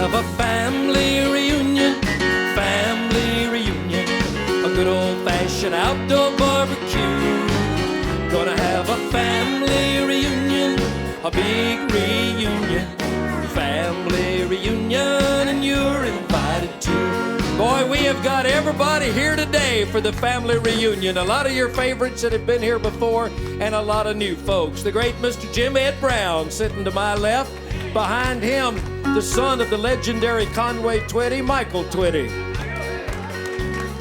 have a family reunion, a good old-fashioned outdoor barbecue. Gonna have a family reunion, a big reunion, family reunion, and you're invited too. Boy, we have got everybody here today for the family reunion. A lot of your favorites that have been here before and a lot of new folks. The great Mr. Jim Ed Brown sitting to my left. Behind him, the son of the legendary Conway Twitty, Michael Twitty.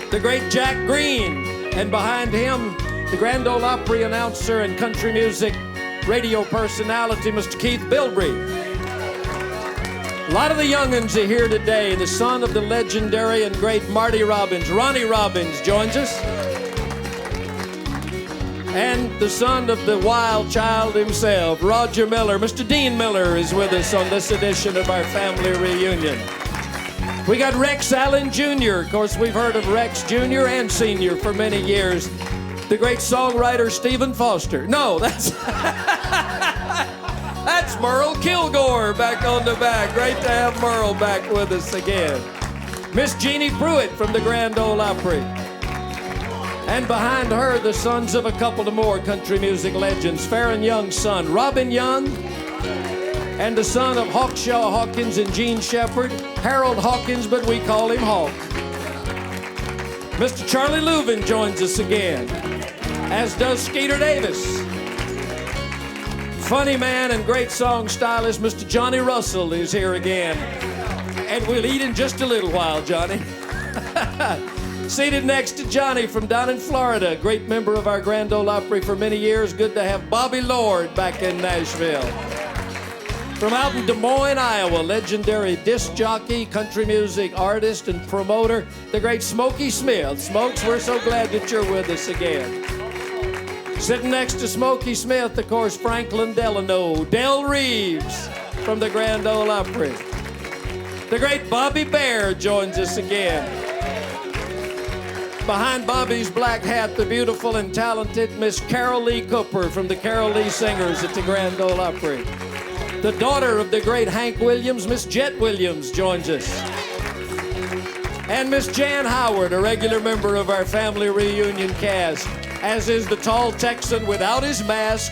The great Jack Green. And behind him, the Grand Ole Opry announcer and country music radio personality, Mr. Keith Bilbrey. A lot of the young'uns are here today. The son of the legendary and great Marty Robbins, Ronnie Robbins, joins us. And the son of the wild child himself, Roger Miller. Mr. Dean Miller is with us on this edition of our family reunion. We got Rex Allen Jr. Of course, we've heard of Rex Jr. and Sr. for many years. The great songwriter Stephen Foster. No, that's that's Merle Kilgore back on the back. Great to have Merle back with us again. Miss Jeannie Pruitt from the Grand Ole Opry. And behind her, the sons of a couple of more country music legends. Farron Young's son, Robin Young, and the son of Hawkshaw Hawkins and Gene Shepard, Harold Hawkins, but we call him Hawk. Mr. Charlie Louvin joins us again, as does Skeeter Davis. Funny man and great song stylist, Mr. Johnny Russell is here again. And we'll eat in just a little while, Johnny. Seated next to Johnny from down in Florida, great member of our Grand Ole Opry for many years. Good to have Bobby Lord back in Nashville. From out in Des Moines, Iowa, legendary disc jockey, country music artist, and promoter, the great Smokey Smith. Smokes, we're so glad that you're with us again. Sitting next to Smokey Smith, of course, Franklin Delano, Del Reeves from the Grand Ole Opry. The great Bobby Bare joins us again. Behind Bobby's black hat, the beautiful and talented Miss Carol Lee Cooper from the Carol Lee Singers at the Grand Ole Opry. The daughter of the great Hank Williams, Miss Jet Williams, joins us. And Miss Jan Howard, a regular member of our family reunion cast, as is the tall Texan without his mask,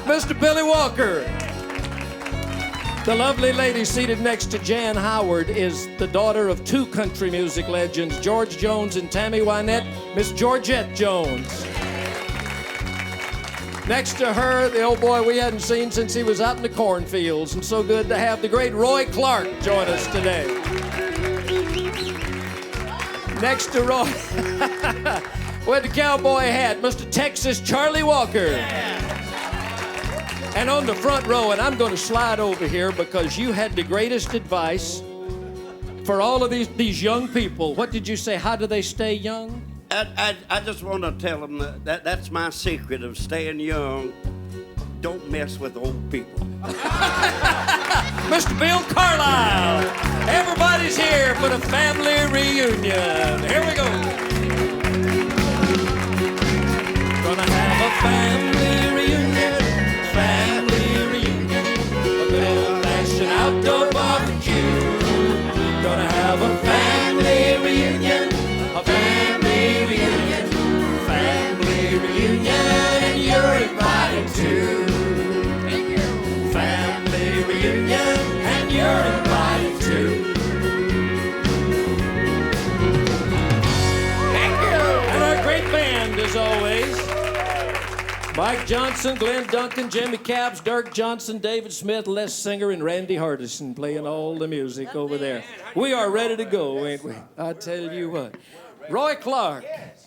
Mr. Billy Walker. The lovely lady seated next to Jan Howard is the daughter of two country music legends, George Jones and Tammy Wynette, Miss Georgette Jones. Next to her, the old boy we hadn't seen since he was out in the cornfields, and so good to have the great Roy Clark join us today. Next to Roy, with the cowboy hat, Mr. Texas Charlie Walker. And on the front row, and I'm going to slide over here because you had the greatest advice for all of these young people. What did you say? How do they stay young? I just want to tell them that's my secret of staying young. Don't mess with old people. Mr. Bill Carlisle. Everybody's here for the family reunion. Here we go. Gonna have a family reunion, a good old-fashioned outdoor barbecue. Gonna have a family reunion, and you're invited too. Family reunion, and you're invited too. Thank you. And our great band, as always. Mike Johnson, Glenn Duncan, Jimmy Caps, Dirk Johnson, David Smith, Les Singer, and Randy Hardison playing all the music over there. We are ready to go, ain't we? I tell you what. Roy Clark,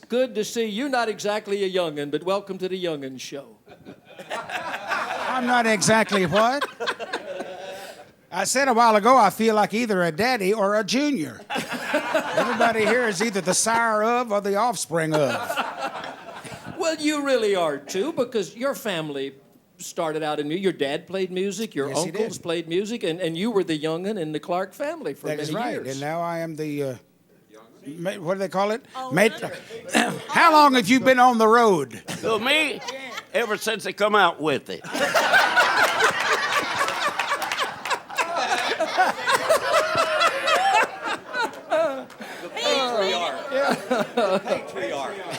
good to see you. Not exactly a young'un, but welcome to the Young'un Show. I'm not exactly what? I said a while ago I feel like either a daddy or a junior. Everybody here is either the sire of or the offspring of. Well, you really are, too, because your family started out in music. Your dad played music, your uncles played music, and you were the young'un in the Clark family for many years. That is right, and now I am the... what do they call it? How long have you been on the road? Well, me, ever since they come out with it.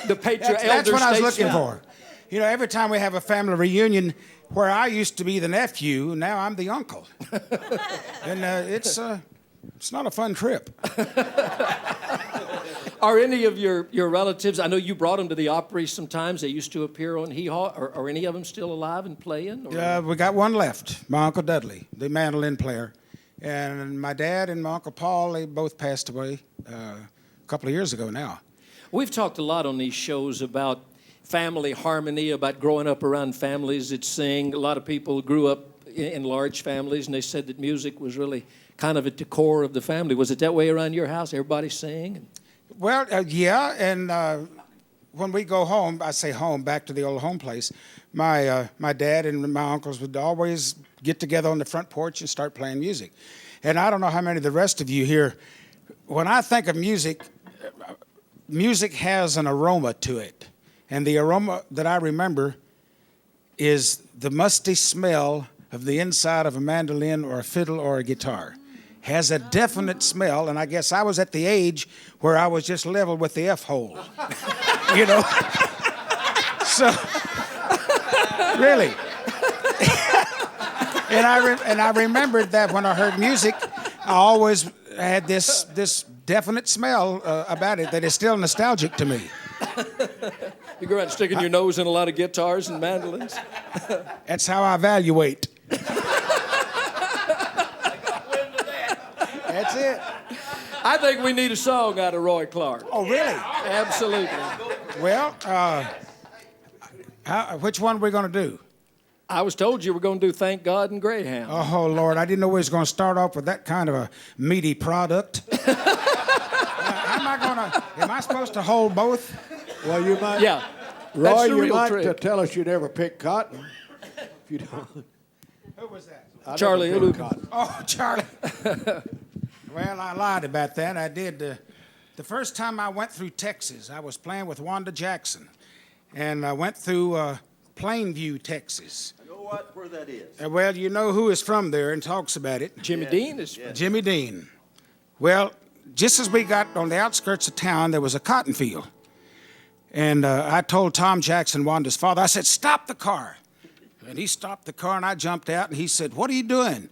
The patriarch. That's what I was looking statesman. for. You know, every time we have a family reunion where I used to be the nephew, now I'm the uncle. And it's not a fun trip. Are any of your relatives, I know you brought them to the Opry sometimes. They used to appear on Hee Haw. Are any of them still alive and playing? Or? We got one left, my Uncle Dudley, the mandolin player. And my dad and my Uncle Paul, they both passed away a couple of years ago now. We've talked a lot on these shows about family harmony, about growing up around families that sing. A lot of people grew up in large families, and they said that music was really kind of at the core of the family. Was it that way around your house? Everybody sang? Well, yeah, and when we go home, I say home, back to the old home place, my dad and my uncles would always get together on the front porch and start playing music. And I don't know how many of the rest of you here, when I think of music, music has an aroma to it. And the aroma that I remember is the musty smell of the inside of a mandolin or a fiddle or a guitar. Has a definite smell, and I guess I was at the age where I was just level with the F-hole. You know? So, really. and I remembered that when I heard music, I always had this definite smell about it that is still nostalgic to me. You go around sticking your nose in a lot of guitars and mandolins? That's how I evaluate. That's it. I think we need a song out of Roy Clark. Oh, really? Absolutely. Well, which one are we going to do? I was told you were going to do Thank God and Greyhound. Oh, Lord, I didn't know we was going to start off with that kind of a meaty product. Am I supposed to hold both? Well, you might. Yeah. Roy, That's the you real might trick. tell us you never picked cotton. If you don't. Who was that? I Charlie never picked Ulu. cotton. Oh, Charlie. Well, I lied about that. I did. The first time I went through Texas, I was playing with Wanda Jackson. And I went through Plainview, Texas. You know what? Where that is? Well, you know who is from there and talks about it. Jimmy Dean is. Jimmy Dean. Well, just as we got on the outskirts of town, there was a cotton field. And I told Tom Jackson, Wanda's father, I said, stop the car. And he stopped the car, and I jumped out, and he said, what are you doing?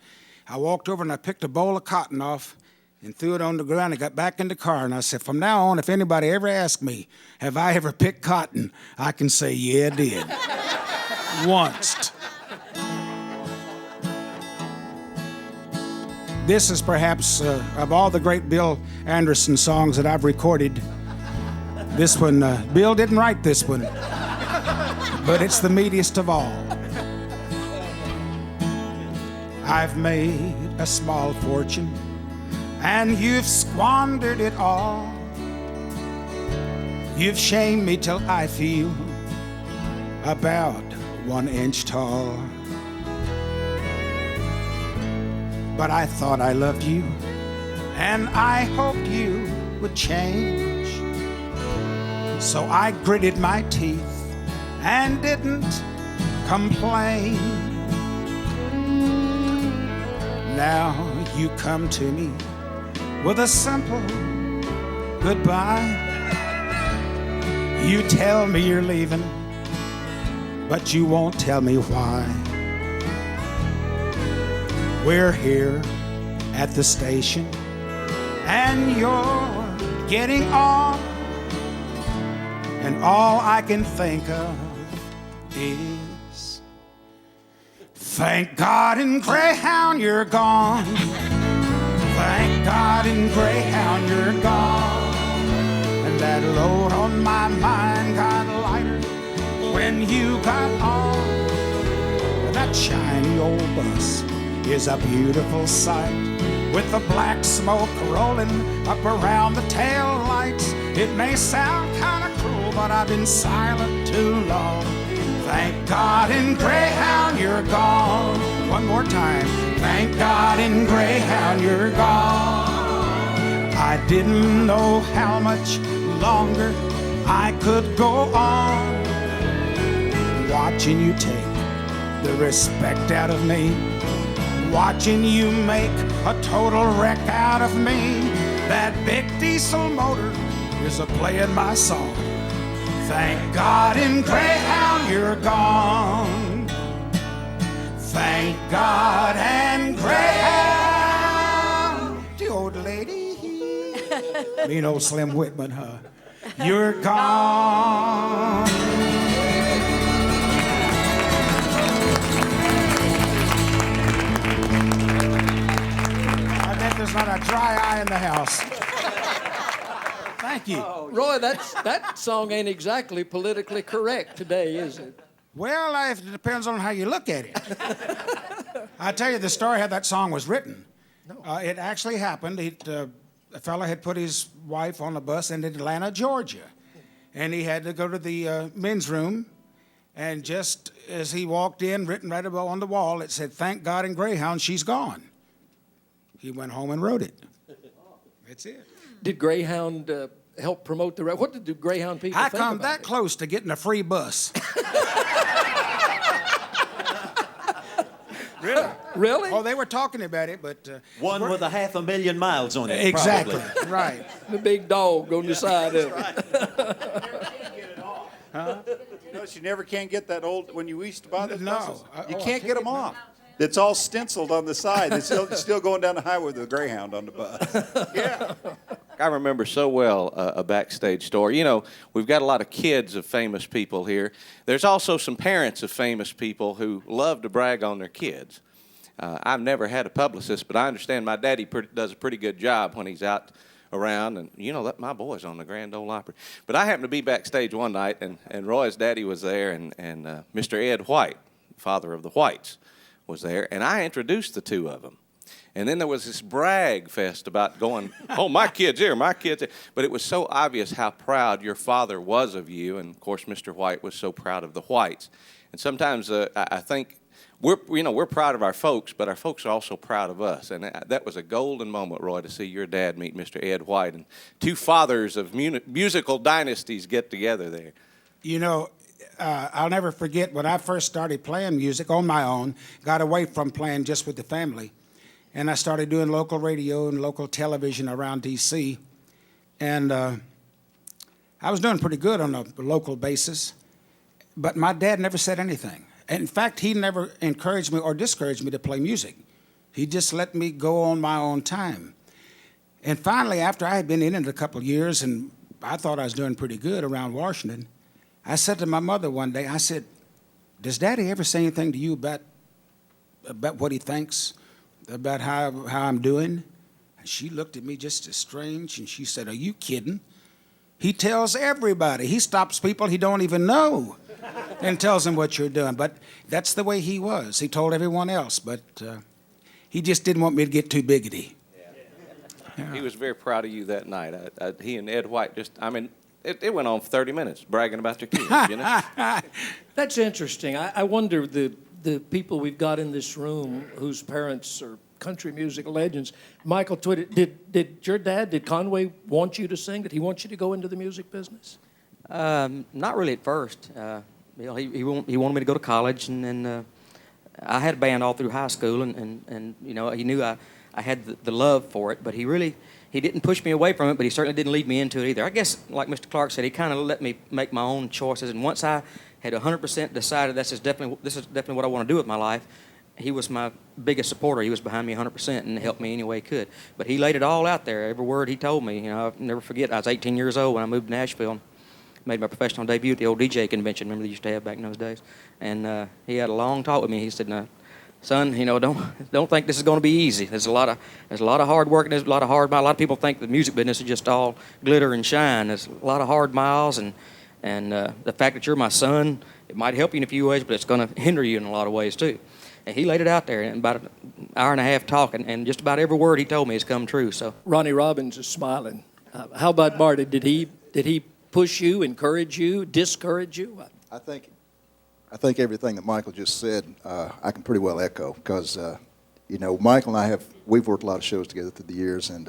I walked over, and I picked a bowl of cotton off and threw it on the ground and got back in the car. And I said, from now on, if anybody ever asks me, have I ever picked cotton, I can say, yeah, I did. Once. This is perhaps, of all the great Bill Anderson songs that I've recorded, this one, Bill didn't write this one, but it's the meatiest of all. I've made a small fortune, and you've squandered it all. You've shamed me till I feel about 1 inch tall. But I thought I loved you, and I hoped you would change. So I gritted my teeth and didn't complain. Now you come to me with a simple goodbye. You tell me you're leaving, but you won't tell me why. We're here at the station, and you're getting on, and all I can think of is, thank God in Greyhound you're gone. Thank God in Greyhound you're gone. And that load on my mind got lighter when you got on. That shiny old bus is a beautiful sight, with the black smoke rolling up around the tail lights. It may sound kind of cruel, but I've been silent too long. Thank God in Greyhound you're gone. One more time. Thank God in Greyhound you're gone. I didn't know how much longer I could go on, watching you take the respect out of me, watching you make a total wreck out of me. That big diesel motor is a playing my song. Thank God in Greyhound you're gone. Thank God and Greyhound. The old lady, mean old Slim Whitman, huh? You're gone. I bet there's not a dry eye in the house. Thank you. Roy, that song ain't exactly politically correct today, is it? Well, it depends on how you look at it. I'll tell you the story how that song was written. It actually happened. A fella had put his wife on a bus in Atlanta, Georgia, and he had to go to the men's room, and just as he walked in, written right above on the wall, it said, "Thank God in Greyhound, she's gone." He went home and wrote it. That's it. Did Greyhound help promote the... What did the Greyhound people I think come about that it? close to getting a free bus. Really? Oh, they were talking about it, but... One with 500,000 miles on it. exactly, Probably. right. The big dog on the side of it. Notice you never can get that old, when you used to buy those No. buses, you I can't take get them it off. It's all stenciled on the side. It's still going down the highway with a Greyhound on the bus. Yeah. I remember so well a backstage story. You know, we've got a lot of kids of famous people here. There's also some parents of famous people who love to brag on their kids. I've never had a publicist, but I understand my daddy does a pretty good job when he's out around, and you know that my boy's on the Grand Ole Opry. But I happened to be backstage one night, and Roy's daddy was there, and Mr. Ed White, father of the Whites, was there, and I introduced the two of them. And then there was this brag fest about going, "Oh, my kid's here, my kid's here." But it was so obvious how proud your father was of you, and of course Mr. White was so proud of the Whites. And sometimes I think we're proud of our folks, but our folks are also proud of us. And that was a golden moment, Roy, to see your dad meet Mr. Ed White, and two fathers of musical dynasties get together there. You know, I'll never forget when I first started playing music on my own, got away from playing just with the family, and I started doing local radio and local television around D.C., and I was doing pretty good on a local basis, but my dad never said anything. In fact, he never encouraged me or discouraged me to play music. He just let me go on my own time. And finally, after I had been in it a couple of years and I thought I was doing pretty good around Washington, I said to my mother one day, I said, "Does Daddy ever say anything to you about what he thinks, about how I'm doing?" And she looked at me just as strange, and she said, "Are you kidding? He tells everybody. He stops people he don't even know and tells them what you're doing." But that's the way he was. He told everyone else, but he just didn't want me to get too biggity. Yeah. He was very proud of you that night. He and Ed White it went on for 30 minutes bragging about your kids, you know? That's interesting. I wonder the people we've got in this room whose parents are country music legends. Michael tweeted, did Conway want you to sing? Did he want you to go into the music business? Not really at first. He wanted me to go to college, and I had a band all through high school, and you know, he knew I had the love for it, but he didn't push me away from it, but he certainly didn't lead me into it either. I guess, like Mr. Clark said, he kind of let me make my own choices, and once I had 100% decided this is definitely what I want to do with my life, he was my biggest supporter. He was behind me 100% and helped me any way he could. But he laid it all out there, every word he told me. You know, I'll never forget, I was 18 years old when I moved to Nashville. Made my professional debut at the old DJ convention, remember they used to have back in those days. And he had a long talk with me. He said, "No, son, you know, don't think this is going to be easy. There's a lot of hard work, and there's a lot of hard miles. A lot of people think the music business is just all glitter and shine. There's a lot of hard miles, and the fact that you're my son, it might help you in a few ways, but it's going to hinder you in a lot of ways too." And he laid it out there in about an hour and a half talking, and just about every word he told me has come true. So Ronnie Robbins is smiling. How about Marty? Did he push you, encourage you, discourage you? I think everything that Michael just said, I can pretty well echo, because you know, Michael and we've worked a lot of shows together through the years, and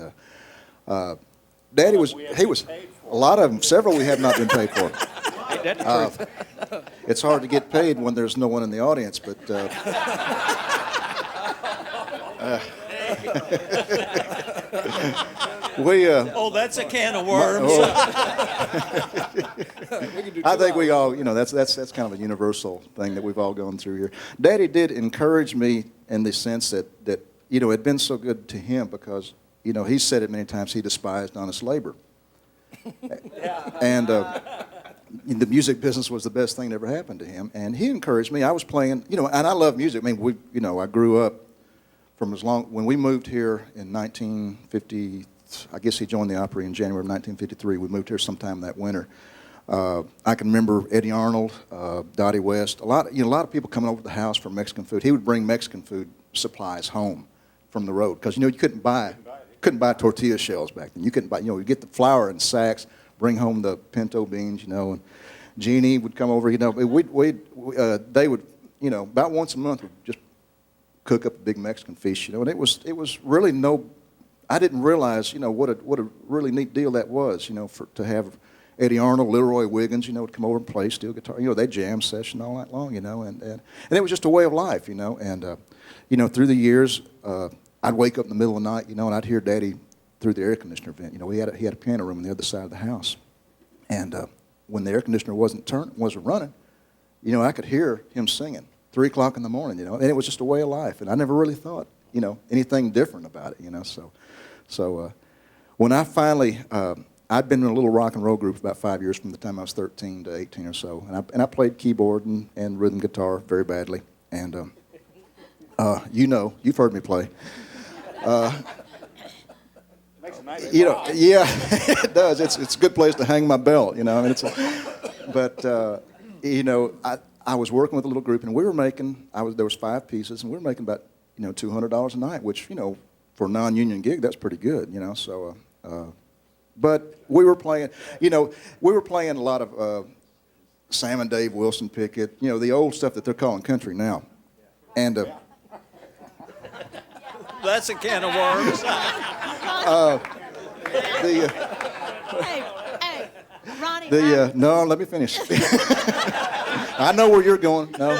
Daddy was a lot of them, several we have not been paid for. ain't that the truth? It's hard to get paid when there's no one in the audience, but Oh, that's a can of worms. I think we all, that's kind of a universal thing that we've all gone through here. Daddy did encourage me in the sense that it'd been so good to him because, he said it many times, he despised honest labor. And the music business was the best thing that ever happened to him. And he encouraged me. I was playing, and I love music. I mean, I grew up from when we moved here in 1950, I guess he joined the Opry in January of 1953. We moved here sometime that winter. I can remember Eddie Arnold, Dottie West, a lot of people coming over to the house for Mexican food. He would bring Mexican food supplies home from the road because you couldn't buy tortilla shells back then. You couldn't buy, you get the flour in sacks, bring home the pinto beans, and Jeannie would come over. They would, about once a month would just cook up a big Mexican feast, and it was really I didn't realize, what a really neat deal that was, to have Eddie Arnold, Leroy Wiggins, would come over and play steel guitar. They jam session all night long, and it was just a way of life, and through the years, I'd wake up in the middle of the night, and I'd hear Daddy through the air conditioner vent. He had a piano room on the other side of the house, and when the air conditioner wasn't running, I could hear him singing 3 o'clock in the morning, and it was just a way of life, and I never really thought, anything different about it, So when I finally, I'd been in a little rock and roll group for about 5 years from the time I was 13 to 18 or so, and I played keyboard and rhythm guitar very badly, and you've heard me play. Makes a nice yeah, it does. It's a good place to hang my belt, I was working with a little group, and we were making. There was 5 pieces, and we were making about $200 a night, which for a non-union gig that's pretty good, So, but we were playing. We were playing a lot of Sam and Dave, Wilson Pickett, the old stuff that they're calling country now, and. That's a can of worms. Hey, Ronnie. No, let me finish. I know where you're going. No,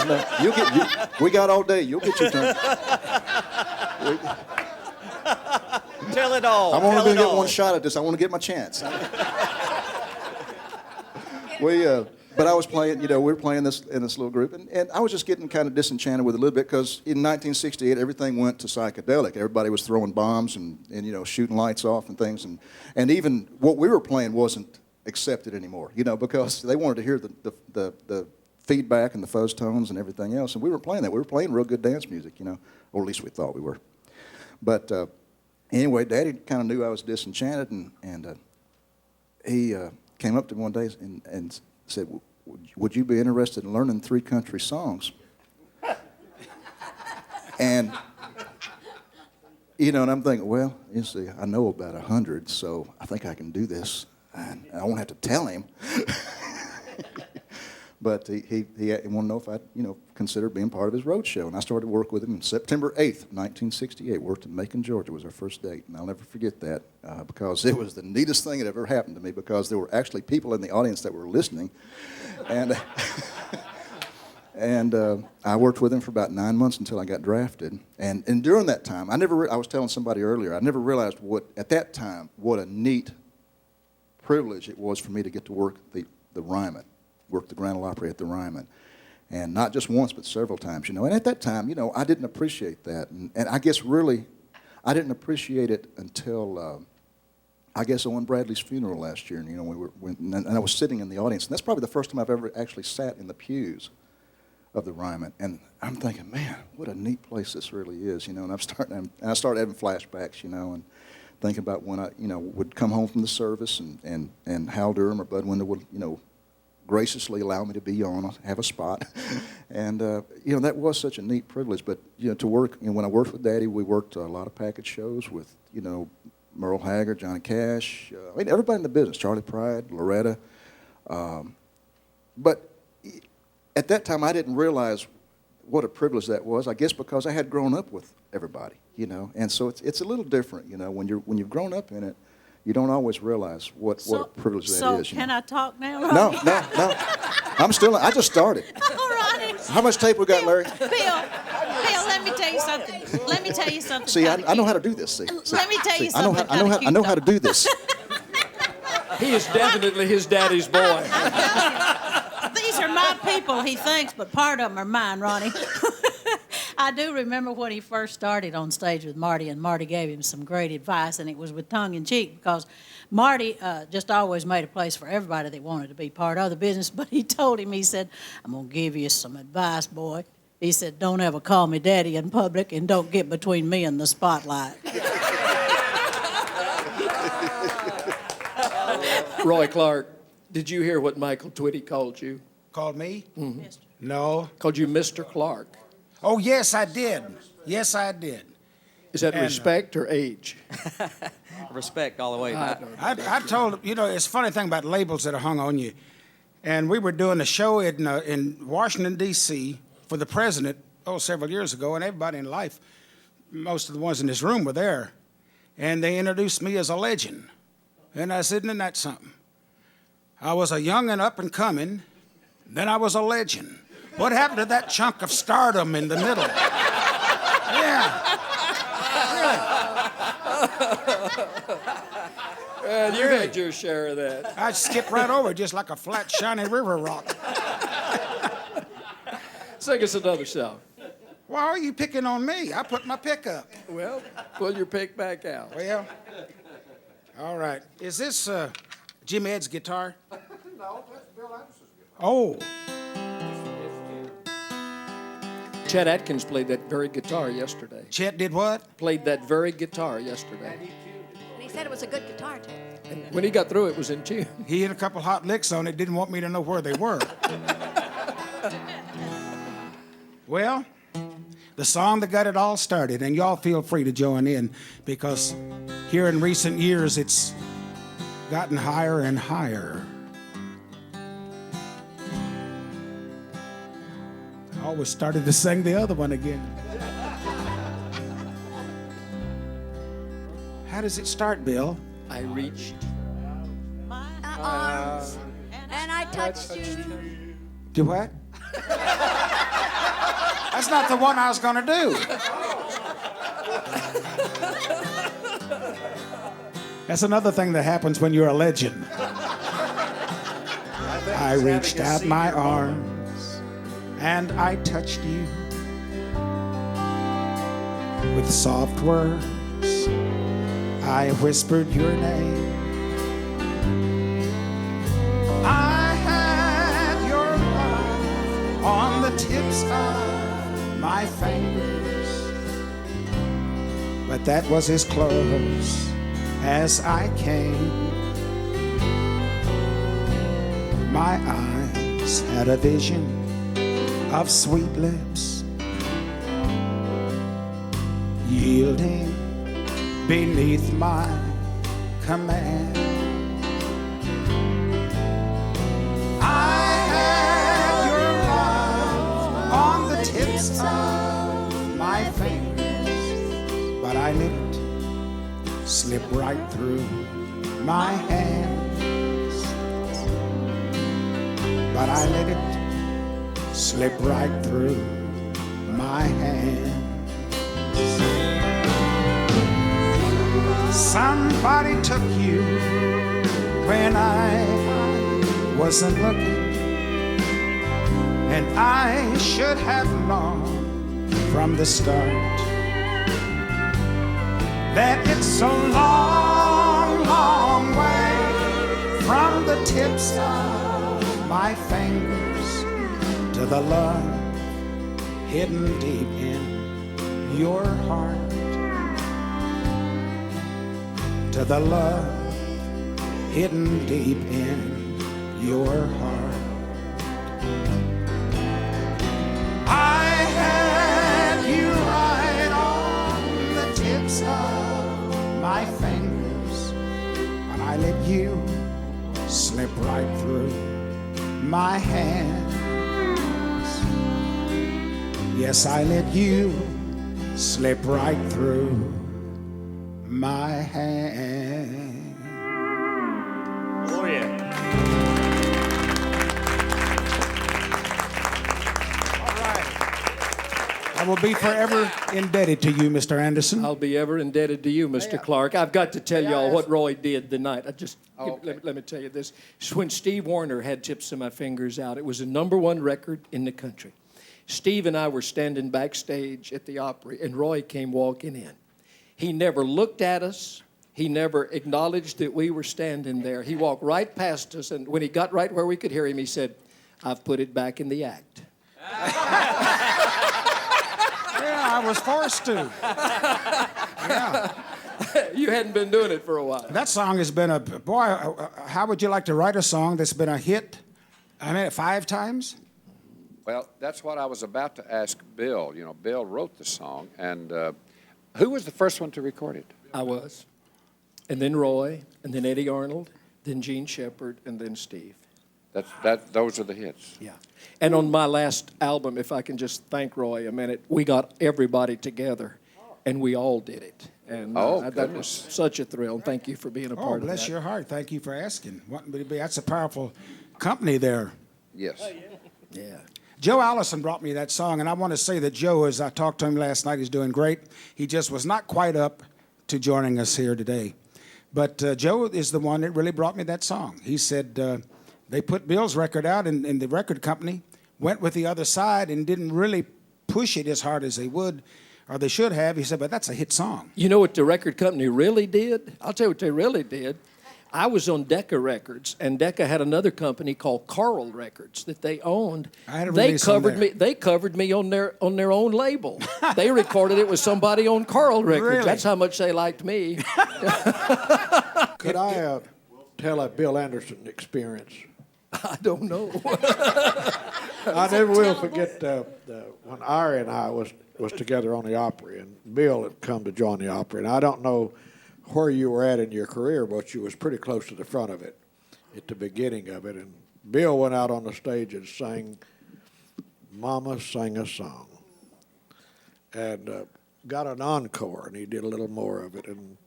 we got all day. You'll get your turn. Tell it all. I'm only going to get one shot at this. I want to get my chance. But I was playing, we were playing this in this little group, and I was just getting kind of disenchanted with it a little bit because in 1968, everything went to psychedelic. Everybody was throwing bombs and shooting lights off and things, and even what we were playing wasn't accepted anymore, because they wanted to hear the feedback and the fuzz tones and everything else, and we were playing that. We were playing real good dance music, or at least we thought we were. But anyway, Daddy kind of knew I was disenchanted, and he came up to me one day and said, would you be interested in learning 3 country songs? And, and I'm thinking, well, I know about 100, so I think I can do this. And I won't have to tell him. But he wanted to know if I'd, consider being part of his road show. And I started work with him on September 8th, 1968. Worked in Macon, Georgia was our first date. And I'll never forget that because it was the neatest thing that ever happened to me because there were actually people in the audience that were listening. And I worked with him for about 9 months until I got drafted. And during that time, I was telling somebody earlier, I never realized at that time, what a neat privilege it was for me to get to work the Ryman. Worked the Grand Ole Opry at the Ryman. And not just once, but several times, And at that time, I didn't appreciate that. And I guess really, I didn't appreciate it until, I guess, Owen Bradley's funeral last year. And, and I was sitting in the audience. And that's probably the first time I've ever actually sat in the pews of the Ryman. And I'm thinking, man, what a neat place this really is, And I started having flashbacks, and thinking about when I, would come home from the service and Hal Durham or Bud Wendell would, graciously allow me to be on, have a spot. And, that was such a neat privilege. But, to work, when I worked with Daddy, we worked a lot of package shows with, Merle Haggard, Johnny Cash, everybody in the business, Charlie Pride, Loretta. But at that time, I didn't realize what a privilege that was, I guess because I had grown up with everybody, And so it's a little different, when you've grown up in it. You don't always realize what a privilege that is. So can I talk now, Ronnie? No. I just started. Oh, Ronnie. How much tape we got, Larry? Bill, let let me tell you something. Let me tell you something. See, I about know a how to cute- do this. See, Let me tell you see, I know something. I know how to do this. He is definitely his daddy's boy. These are my people, he thinks, but part of them are mine, Ronnie. I do remember when he first started on stage with Marty, and Marty gave him some great advice, and it was with tongue in cheek because Marty just always made a place for everybody that wanted to be part of the business. But he told him, he said, "I'm going to give you some advice, boy." He said, "Don't ever call me daddy in public, and don't get between me and the spotlight." Roy Clark, did you hear what Michael Twitty called you? Called me? Mm-hmm. No. Called you Mr. Clark. Oh, yes, I did. Yes, I did. Is that And, respect or age? Respect all the way. I told him, you know, it's a funny thing about labels that are hung on you. And we were doing a show in Washington, D.C. for the president, several years ago, and everybody in life, most of the ones in this room were there. And they introduced me as a legend. And I said, "Isn't that something? I was a young and up and coming, then I was a legend. What happened to that chunk of stardom in the middle?" Yeah. You had your share of that. I skipped right over just like a flat, shiny river rock. Sing us another song. Why are you picking on me? I put my pick up. Well, pull your pick back out. Well, all right. Is this Jimmy Ed's guitar? No, that's Bill Anderson's guitar. Oh, Chet Atkins played that very guitar yesterday. Chet did what? Played that very guitar yesterday. And he said it was a good guitar, too. And when he got through, it was in tune. He hit a couple hot licks on it, didn't want me to know where they were. Well, the song that got it all started, and y'all feel free to join in because here in recent years it's gotten higher and higher. I always started to sing the other one again. How does it start, Bill? I reached. My arms, and I touched you. Do what? That's not the one I was gonna do. That's another thing that happens when you're a legend. I reached out my arms and I touched you with soft words. I whispered your name. I had your love on the tips of my fingers, but that was as close as I came. My eyes had a vision of sweet lips yielding beneath my command. I had your love on the tips of my fingers, but I let it slip right through my hands. But I let it slip right through my hands. Somebody took you when I wasn't looking, and I should have known from the start that it's a long, long way from the tips of my fingers to the love hidden deep in your heart. To the love hidden deep in your heart. I had you right on the tips of my fingers, and I let you slip right through my hands. Yes, I let you slip right through my hand. Oh, yeah. I will be forever indebted to you, Mr. Anderson. I'll be ever indebted to you, Mr. Clark. I've got to tell y'all what Roy did the night. Let me tell you this. When Steve Wariner had Tips of My Fingers out, it was the #1 record in the country. Steve and I were standing backstage at the Opry, and Roy came walking in. He never looked at us. He never acknowledged that we were standing there. He walked right past us, and when he got right where we could hear him, he said, "I've put it back in the act." Yeah, I was forced to. Yeah. You hadn't been doing it for a while. That song has been how would you like to write a song that's been a hit? I mean, 5 times? Well, that's what I was about to ask Bill. You know, Bill wrote the song, and who was the first one to record it? I was. And then Roy, and then Eddie Arnold, then Gene Shepard, and then Steve. Those are the hits. Yeah. And on my last album, if I can just thank Roy a minute, we got everybody together, and we all did it. And that was such a thrill. Thank you for being a part of that. Bless your heart. Thank you for asking. That's a powerful company there. Yes. Yeah. Joe Allison brought me that song, and I want to say that Joe, as I talked to him last night, he's doing great. He just was not quite up to joining us here today. But Joe is the one that really brought me that song. He said they put Bill's record out, and the record company went with the other side and didn't really push it as hard as they would, or they should have. He said, but that's a hit song. You know what the record company really did? I'll tell you what they really did. I was on Decca Records, and Decca had another company called Carl Records that they owned. I had a They release on covered there. me. They covered me on their own label. They recorded it with somebody on Carl Records. Really? That's how much they liked me. Could I tell a Bill Anderson experience? I don't know. I never will forget when Ari and I was together on the Opry, and Bill had come to join the Opry, and I don't know where you were at in your career, but you was pretty close to the front of it at the beginning of it. And Bill went out on the stage and sang Mama Sang a Song, and got an encore, and he did a little more of it. And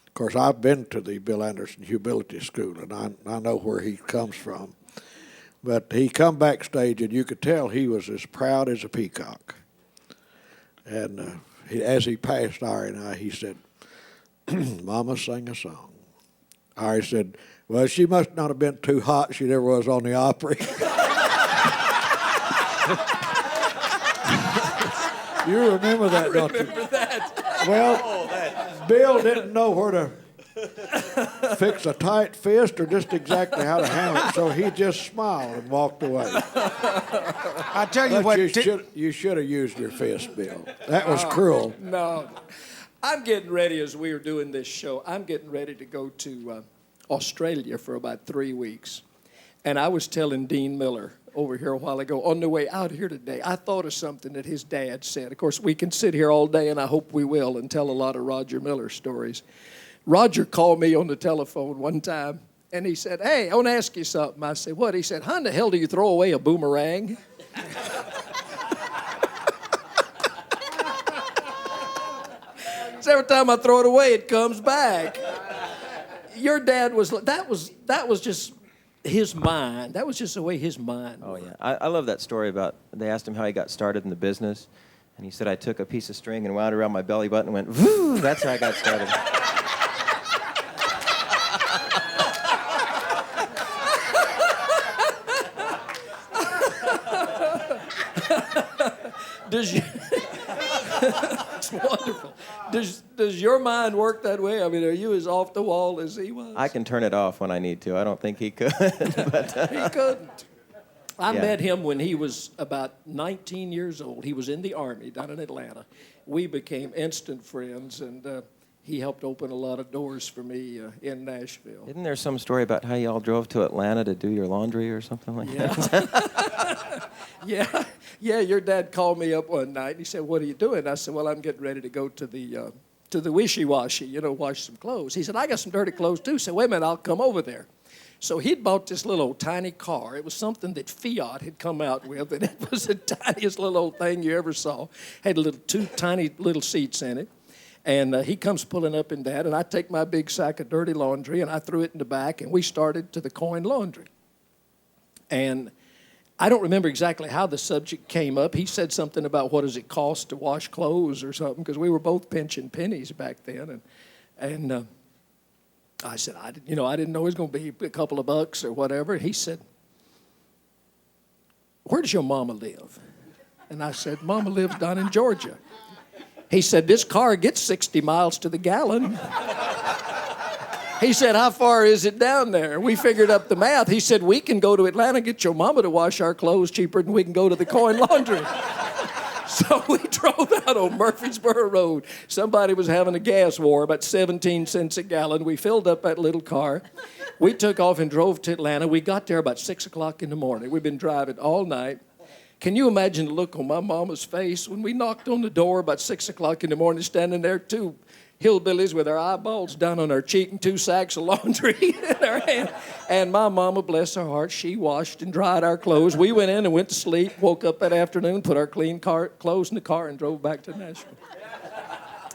of course, I've been to the Bill Anderson Humility School, and I know where he comes from. But he come backstage, and you could tell he was as proud as a peacock. And as he passed Ari and I, he said, Mama sang a song. Ari said, well, she must not have been too hot. She never was on the Opry. You remember that, don't you? Well, Bill didn't know where to fix a tight fist or just exactly how to handle it, so he just smiled and walked away. I tell you But what. you should have used your fist, Bill. That was cruel. No. I'm getting ready, as we are doing this show, I'm getting ready to go to Australia for about 3 weeks. And I was telling Dean Miller over here a while ago, on the way out here today, I thought of something that his dad said. Of course, we can sit here all day, and I hope we will, and tell a lot of Roger Miller stories. Roger called me on the telephone one time, and he said, hey, I want to ask you something. I said, what? He said, how in the hell do you throw away a boomerang? So every time I throw it away, it comes back. Your dad that was just his mind. That was just the way his mind Oh, worked. yeah. I love that story about, they asked him how he got started in the business, and he said, I took a piece of string and wound it around my belly button and went, woo, that's how I got started. Does you? It's wonderful. Does your mind work that way? I mean, are you as off the wall as he was? I can turn it off when I need to. I don't think he could. But, He couldn't. I Yeah. met him when he was about 19 years old. He was in the Army down in Atlanta. We became instant friends, and he helped open a lot of doors for me in Nashville. isn't there some story about how you all drove to Atlanta to do your laundry or something like that? Yeah. Your dad called me up one night, and he said, what are you doing? I said, well, I'm getting ready to go to the wishy-washy, wash some clothes. He said, I got some dirty clothes, too. I said, wait a minute, I'll come over there. So he'd bought this little old tiny car. It was something that Fiat had come out with, and it was the tiniest little old thing you ever saw. Had two tiny little seats in it. And he comes pulling up in that, and I take my big sack of dirty laundry, and I threw it in the back, and we started to the Coin Laundry. And I don't remember exactly how the subject came up. He said something about what does it cost to wash clothes or something, because we were both pinching pennies back then. And I said, I didn't know it was going to be a couple of bucks or whatever. He said, where does your mama live? And I said, Mama lives down in Georgia. He said, this car gets 60 miles to the gallon. He said, how far is it down there? We figured up the math. He said, we can go to Atlanta, get your mama to wash our clothes cheaper than we can go to the Coin Laundry. So we drove out on Murfreesboro Road. Somebody was having a gas war, about 17 cents a gallon. We filled up that little car. We took off and drove to Atlanta. We got there about 6 o'clock in the morning. We've been driving all night. Can you imagine the look on my mama's face when we knocked on the door about 6 o'clock in the morning, standing there, two hillbillies with our eyeballs down on our cheek and 2 sacks of laundry in our hand. And my mama, bless her heart, she washed and dried our clothes. We went in and went to sleep, woke up that afternoon, put our clean clothes in the car, and drove back to Nashville.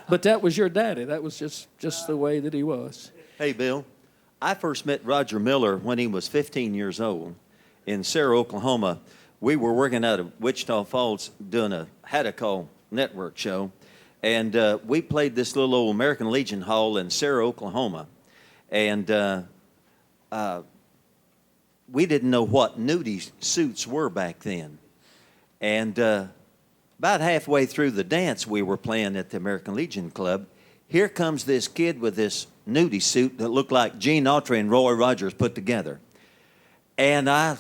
But that was your daddy. That was just the way that he was. Hey, Bill, I first met Roger Miller when he was 15 years old in Sarah, Oklahoma. We were working out of Wichita Falls doing a Hadacol network show. And we played this little old American Legion Hall in Sarah, Oklahoma. And we didn't know what nudie suits were back then. And about halfway through the dance we were playing at the American Legion Club, here comes this kid with this nudie suit that looked like Gene Autry and Roy Rogers put together. And I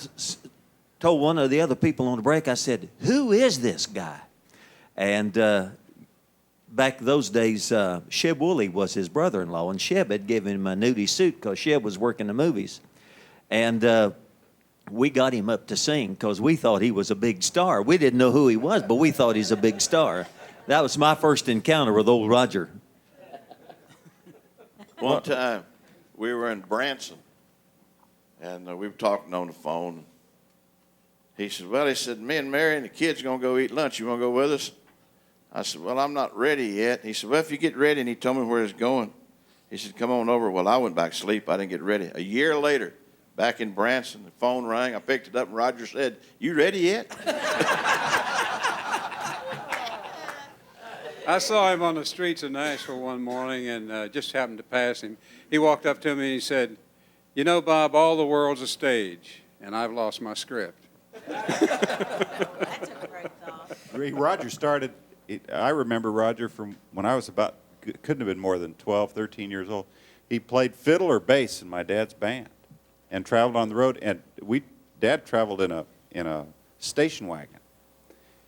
told one of the other people on the break, I said, who is this guy? And back those days, Sheb Woolley was his brother-in-law, and Sheb had given him a nudie suit because Sheb was working the movies. And we got him up to sing because we thought he was a big star. We didn't know who he was, but we thought he's a big star. That was my first encounter with old Roger. One time, we were in Branson, and we were talking on the phone. He said, me and Mary and the kids are going to go eat lunch. You want to go with us? I said, well, I'm not ready yet. He said, well, if you get ready, and he told me where he's going. He said, come on over. Well, I went back to sleep. I didn't get ready. A year later, back in Branson, the phone rang. I picked it up, and Roger said, you ready yet? I saw him on the streets of Nashville one morning and just happened to pass him. He walked up to me and he said, you know, Bob, all the world's a stage, and I've lost my script. That's a great thought. Roger started, I remember Roger from when I was couldn't have been more than 12, 13 years old. He played fiddle or bass in my dad's band and traveled on the road. And Dad traveled in a station wagon.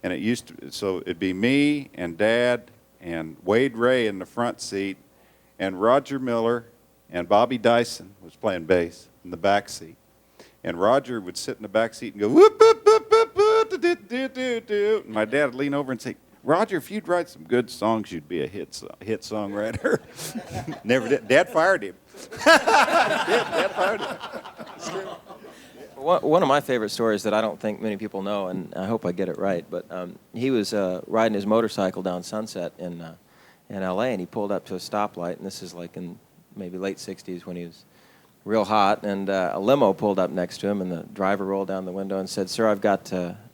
And so it'd be me and Dad and Wade Ray in the front seat, and Roger Miller and Bobby Dyson was playing bass in the back seat. And Roger would sit in the back seat and go, whoop, whoop, whoop, whoop, whoop, do, do, do, do. And my dad would lean over and say, Roger, if you'd write some good songs, you'd be a hit songwriter. Never did. Dad fired him. Dad fired him. One of my favorite stories that I don't think many people know, and I hope I get it right, but he was riding his motorcycle down Sunset in L.A., and he pulled up to a stoplight, and this is like in maybe late 60s when he was real hot, and a limo pulled up next to him, and the driver rolled down the window and said, sir, I've got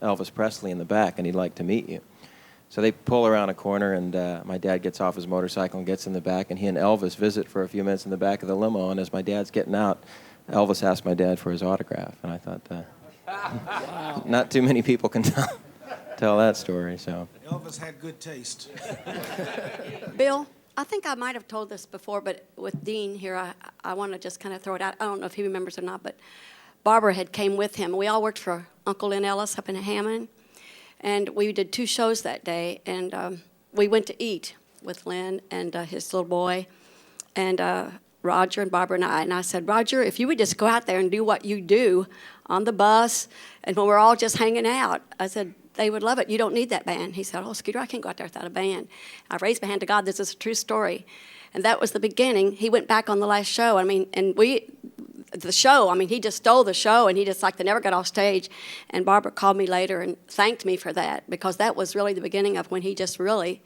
Elvis Presley in the back, and he'd like to meet you. So they pull around a corner, and my dad gets off his motorcycle and gets in the back, and he and Elvis visit for a few minutes in the back of the limo, and as my dad's getting out, Elvis asked my dad for his autograph, and I thought, wow. Not too many people can tell that story. So Elvis had good taste. Bill, I think I might have told this before, but with Dean here, I want to just kind of throw it out. I don't know if he remembers or not, but Barbara had came with him. We all worked for Uncle Lynn Ellis up in Hammond, and we did 2 shows that day, and we went to eat with Lynn and his little boy, and Roger and Barbara and I. And I said, Roger, if you would just go out there and do what you do on the bus and when we're all just hanging out, I said, they would love it. You don't need that band. He said, oh, Scooter, I can't go out there without a band. I raised my hand to God. This is a true story. And that was the beginning. He went back on the last show. I mean, and the show, I mean, he just stole the show, and he just like they never got off stage. And Barbara called me later and thanked me for that, because that was really the beginning of when he just really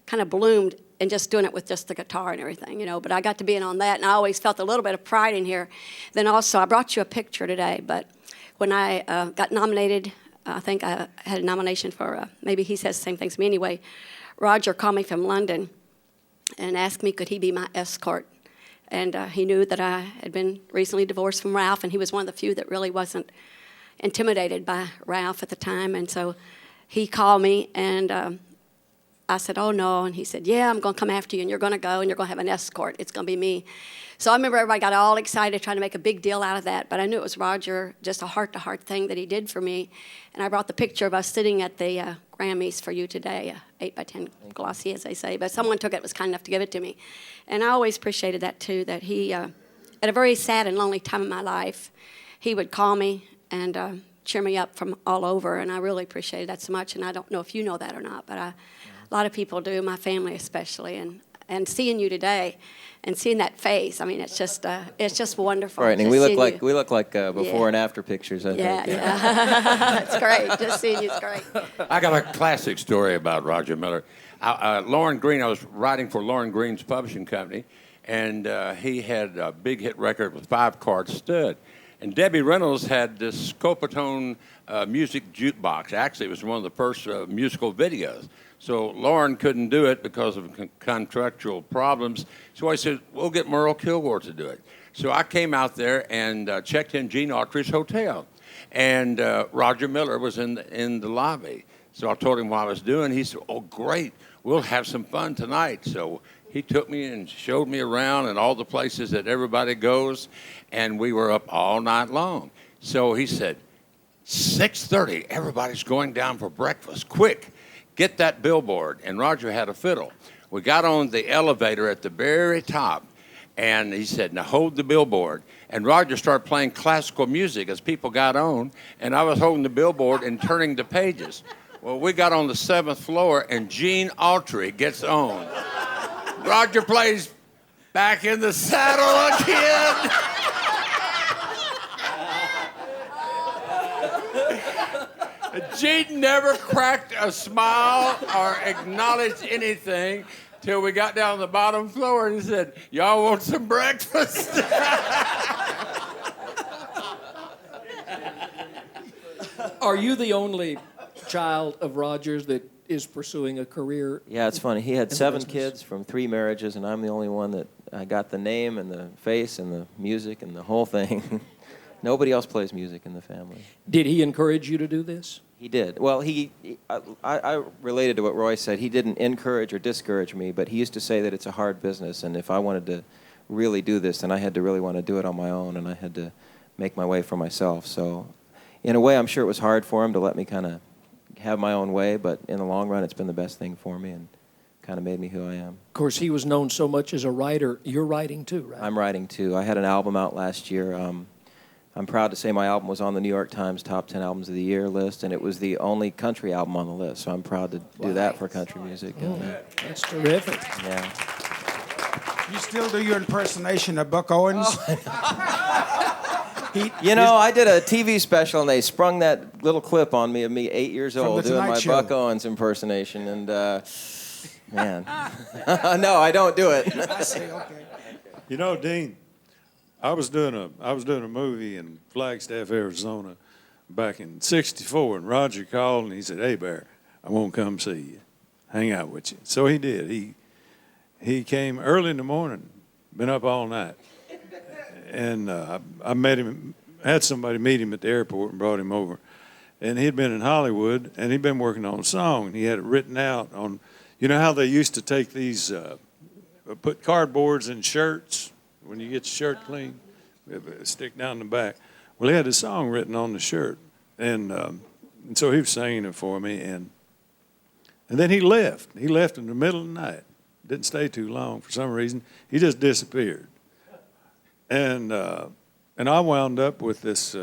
kind of bloomed and just doing it with just the guitar and everything, you know. But I got to be in on that, and I always felt a little bit of pride in here. Then also, I brought you a picture today, but when I got nominated I think I had a nomination for, maybe he says the same things to me anyway. Roger called me from London and asked me could he be my escort. And he knew that I had been recently divorced from Ralph, and he was one of the few that really wasn't intimidated by Ralph at the time. And so he called me, and I said, oh, no. And he said, yeah, I'm going to come after you, and you're going to go, and you're going to have an escort. It's going to be me. So I remember everybody got all excited trying to make a big deal out of that, but I knew it was Roger, just a heart-to-heart thing that he did for me. And I brought the picture of us sitting at the Grammys for you today, 8x10 glossy, as they say. But someone took it, was kind enough to give it to me. And I always appreciated that, too, that he, at a very sad and lonely time in my life, he would call me and cheer me up from all over, and I really appreciated that so much. And I don't know if you know that or not, but a lot of people do, my family especially. And seeing you today and seeing that face, I mean, it's just wonderful. Right, and just we look seeing like you. we look like before and after pictures. I Yeah, think. yeah. It's great. Just seeing you is great. I got a classic story about Roger Miller. Lauren Green, I was writing for Lauren Green's publishing company, and he had a big hit record with 5-card stud. And Debbie Reynolds had this Scopatone music jukebox. Actually, it was one of the first musical videos. So Lauren couldn't do it because of contractual problems. So I said, we'll get Merle Kilgore to do it. So I came out there and checked in Gene Autry's hotel. And Roger Miller was in the lobby. So I told him what I was doing. He said, oh, great. We'll have some fun tonight. So he took me and showed me around and all the places that everybody goes. And we were up all night long. So he said, 6:30, everybody's going down for breakfast. Quick. Get that billboard. And Roger had a fiddle. We got on the elevator at the very top, and he said, now hold the billboard. And Roger started playing classical music as people got on, and I was holding the billboard and turning the pages. Well, we got on the 7th floor, and Gene Autry gets on. Roger plays Back in the Saddle Again. Gene never cracked a smile or acknowledged anything till we got down to the bottom floor and he said, y'all want some breakfast? Are you the only child of Roger's that is pursuing a career? Yeah, it's funny. He had in the 7 business? kids from 3 marriages, and I'm the only one that I got the name and the face and the music and the whole thing. Nobody else plays music in the family. Did he encourage you to do this? He did. Well, I related to what Roy said. He didn't encourage or discourage me, but he used to say that it's a hard business, and if I wanted to really do this, then I had to really want to do it on my own, and I had to make my way for myself. So in a way, I'm sure it was hard for him to let me kind of have my own way, but in the long run, it's been the best thing for me and kind of made me who I am. Of course, he was known so much as a writer. You're writing too, right? I'm writing too. I had an album out last year. I'm proud to say my album was on the New York Times Top 10 Albums of the Year list, and it was the only country album on the list, so I'm proud to do that for country music. That's terrific. Yeah. You still do your impersonation of Buck Owens? You know, I did a TV special, and they sprung that little clip on me of me 8 years From old The doing Tonight my Show. Buck Owens impersonation, and man. No, I don't do it. I see, okay. You know, Dean, I was doing a movie in Flagstaff, Arizona, back in '64, and Roger called and he said, "Hey, Bear, I want to come see you, hang out with you." So he did. He came early in the morning, been up all night, and I met him. Had somebody meet him at the airport and brought him over, and he'd been in Hollywood and he'd been working on a song. And he had it written out on, you know how they used to take these, put cardboards in shirts. When you get your shirt clean, stick down the back. Well, he had a song written on the shirt, and so he was singing it for me, and then he left. He left in the middle of the night. Didn't stay too long for some reason. He just disappeared, and I wound up with this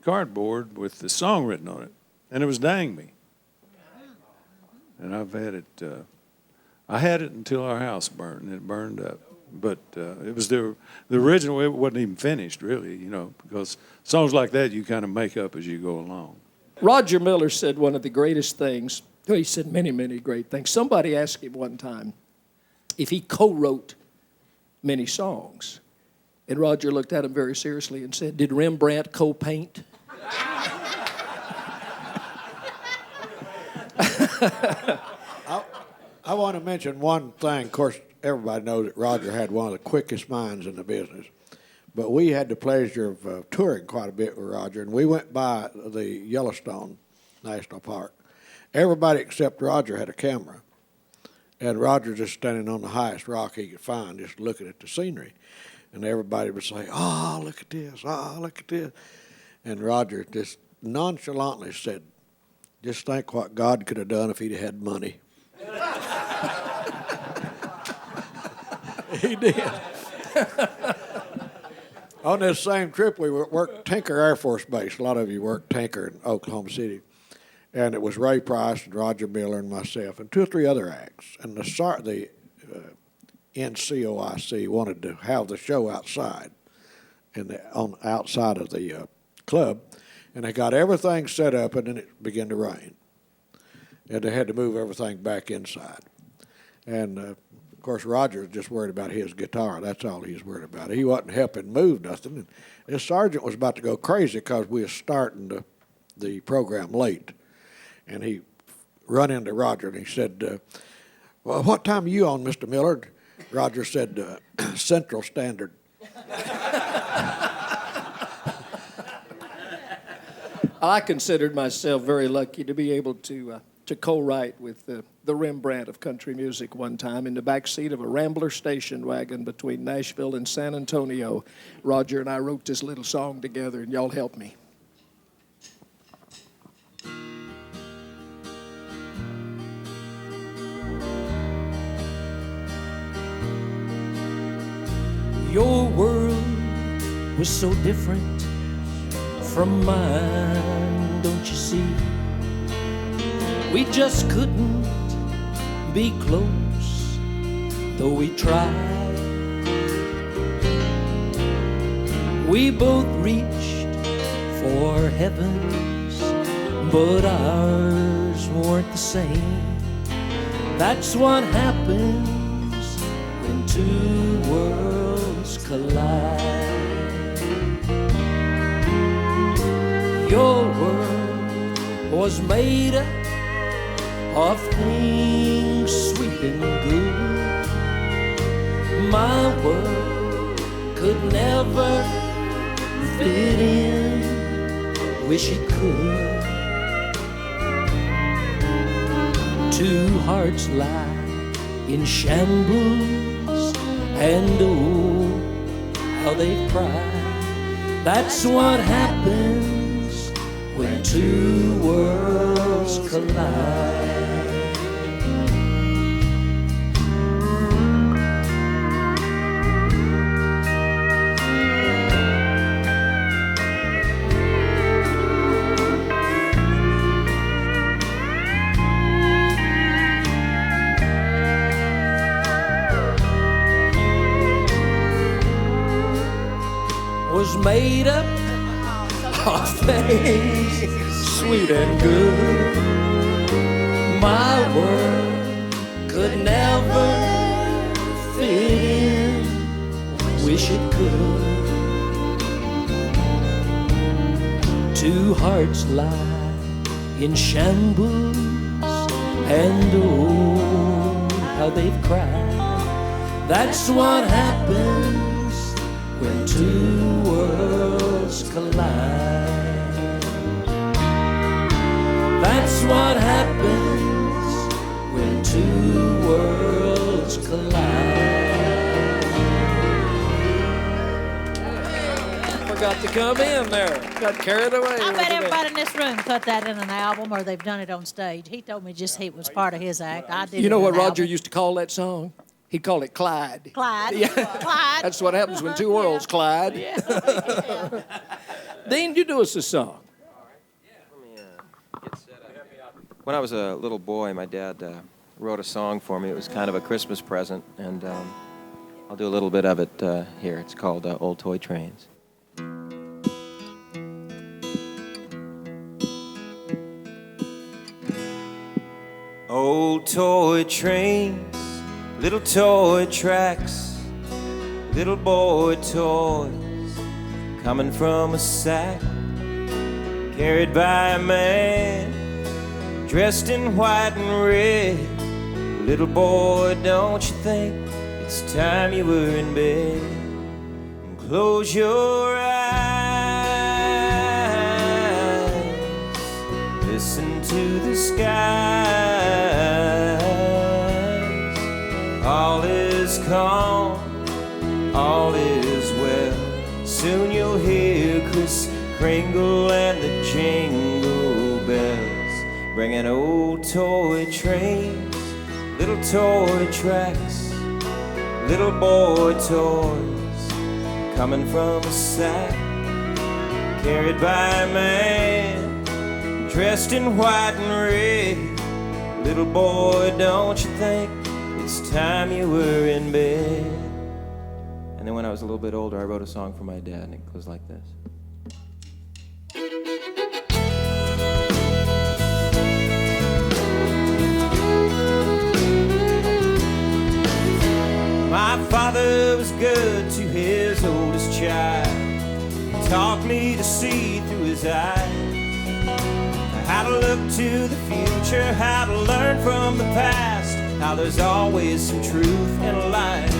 cardboard with the song written on it, and it was "Dang Me," and I've had it. I had it until our house burned, and it burned up. But it was the original. It wasn't even finished, really, you know, because songs like that you kind of make up as you go along. Roger Miller said one of the greatest things. Well, he said many, many great things. Somebody asked him one time if he co-wrote many songs. And Roger looked at him very seriously and said, "Did Rembrandt co-paint?" I want to mention one thing. Of course, everybody knows that Roger had one of the quickest minds in the business. But we had the pleasure of touring quite a bit with Roger, and we went by the Yellowstone National Park. Everybody except Roger had a camera, and Roger just standing on the highest rock he could find, just looking at the scenery. And everybody would say, "Oh, look at this, oh, look at this." And Roger just nonchalantly said, "Just think what God could have done if he'd had money." He did. On this same trip, we worked Tinker Air Force Base. A lot of you worked Tinker in Oklahoma City. And it was Ray Price and Roger Miller and myself and 2 or 3 other acts. And the NCOIC wanted to have the show outside, outside of the club. And they got everything set up, and then it began to rain. And they had to move everything back inside. And of course, Roger was just worried about his guitar. That's all he was worried about. He wasn't helping move nothing. And this sergeant was about to go crazy because we were starting the program late. And he run into Roger and he said, "Well, what time are you on, Mr. Miller?" Roger said, "Central Standard." I considered myself very lucky to be able to co-write with the Rembrandt of country music one time in the back seat of a Rambler station wagon between Nashville and San Antonio. Roger and I wrote this little song together, and y'all helped me. Your world was so different from mine, don't you see? We just couldn't be close, though we tried. We both reached for heavens, but ours weren't the same. That's what happens when 2 worlds collide. Your world was made up of things sweet and good. My world could never fit in, wish it could. 2 hearts lie in shambles, and oh, how they've cried. That's what happens when 2 worlds collide. Was made up of things sweet and good. My world could never fit in, wish it could. 2 hearts lie in shambles, and oh, how they've cried. That's what happens when 2 worlds collide. That's what happens when 2 worlds collide. Forgot to come in there. Got carried away. I bet everybody in this room put that in an album or they've done it on stage. He told me just it was part of his act. I did. You know it in what an Roger album. used to call that song? He'd call it Clyde. Clyde. Yeah. Clyde. That's what happens when 2 worlds collide. Yeah. Dean, you do us a song. When I was a little boy, my dad wrote a song for me. It was kind of a Christmas present, and I'll do a little bit of it here. It's called Old Toy Trains. Old toy trains, little toy tracks, little boy toys coming from a sack, carried by a man dressed in white and red. Little boy, don't you think it's time you were in bed? And close your eyes, listen to the skies. All is calm, all is well. Soon you'll hear Kris Kringle and the jingle bells, bringing old toy trains, little toy tracks, little boy toys coming from a sack, carried by a man dressed in white and red. Little boy, don't you think it's time you were in bed? And then when I was a little bit older, I wrote a song for my dad, and it goes like this. My father was good to his oldest child. He taught me to see through his eyes, how to look to the future, how to learn from the past, how there's always some truth in life.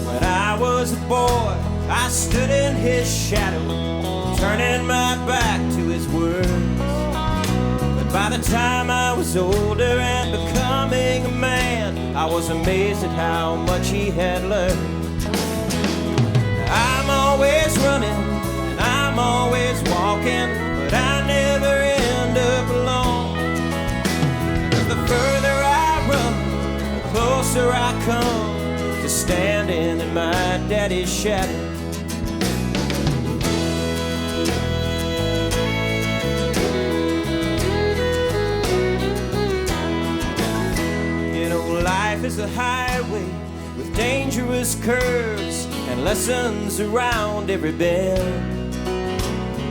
When I was a boy, I stood in his shadow, turning my back to his words. But by the time I was older and becoming a man, I was amazed at how much he had learned. I'm always running, and I'm always walking, but I never end up alone. 'Cause the further I run, the closer I come to standing in my daddy's shadow. You know, life is a highway with dangerous curves and lessons around every bend.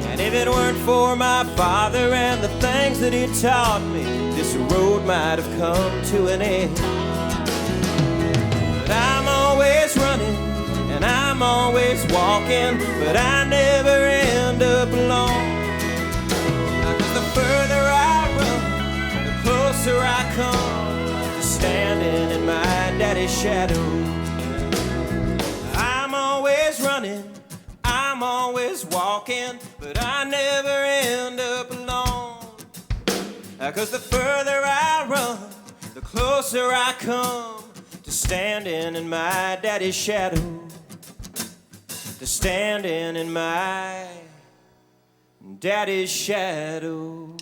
And if it weren't for my father and the things that he taught me, this road might have come to an end. But I'm always running, and I'm always walking, but I never end up alone. 'Cause the further I run, the closer I come to standing in my daddy's shadow. I'm always running, I'm always walking, but I never end up alone. 'Cause the further I run, the closer I come to standing in my daddy's shadow. To standing in my daddy's shadow.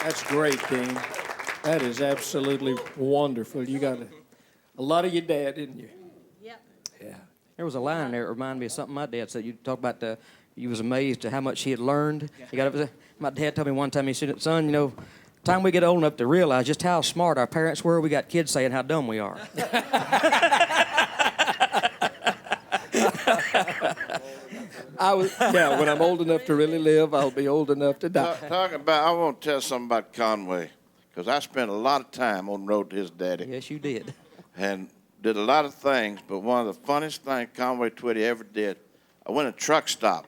That's great, Dean. That is absolutely wonderful. You got a lot of your dad, didn't you? Yep. Yeah. There was a line there that reminded me of something my dad said. You talk about you was amazed at how much he had learned. My dad told me one time, he said, "Son, you know, time we get old enough to realize just how smart our parents were, we got kids saying how dumb we are." When I'm old enough to really live, I'll be old enough to die. I want to tell something about Conway, because I spent a lot of time on the road to his daddy. Yes, you did. And did a lot of things, but one of the funniest things Conway Twitty ever did, I went to a truck stop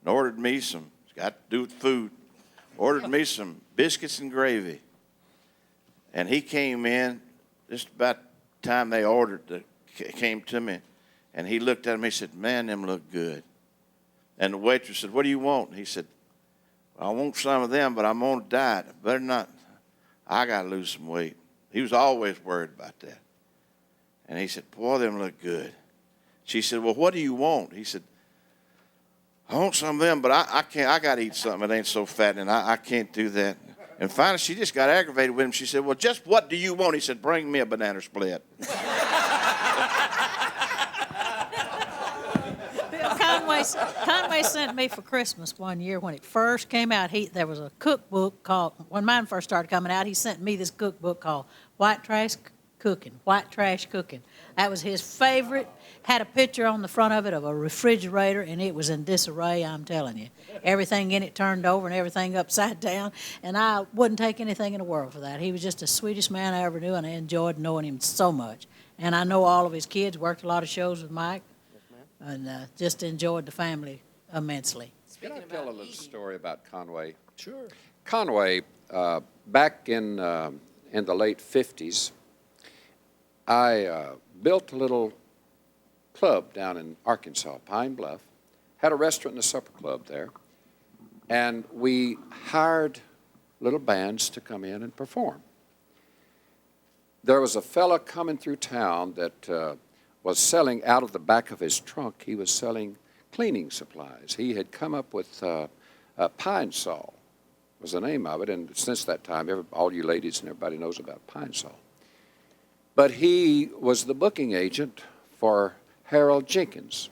and ordered me some, it's got to do with food, ordered me some biscuits and gravy. And he came in, just about the time they ordered, came to me, and he looked at me, he said, "Man, them look good." And the waitress said, "What do you want?" And he said, "I want some of them, but I'm on a diet. Better not. I got to lose some weight." He was always worried about that. And he said, "Boy, them look good." She said, "Well, what do you want?" He said, "I want some of them, but I can't. I got to eat something that ain't so fattening. I can't do that." And finally, she just got aggravated with him. She said, "Well, just what do you want?" He said, "Bring me a banana split." Conway sent me for Christmas one year when it first came out. There was a cookbook called, when mine first started coming out, he sent me this cookbook called White Trash cooking, white trash cooking. That was his favorite. Had a picture on the front of it of a refrigerator, and it was in disarray, I'm telling you. Everything in it turned over and everything upside down, and I wouldn't take anything in the world for that. He was just the sweetest man I ever knew, and I enjoyed knowing him so much. And I know all of his kids, worked a lot of shows with Mike, and just enjoyed the family immensely. Can I tell a little story about Conway? Sure. Conway, back in the late 50s, I built a little club down in Arkansas, Pine Bluff, had a restaurant and a supper club there, and we hired little bands to come in and perform. There was a fella coming through town that was selling out of the back of his trunk, he was selling cleaning supplies. He had come up with Pine Sol was the name of it, and since that time, all you ladies and everybody knows about Pine Sol. But he was the booking agent for Harold Jenkins.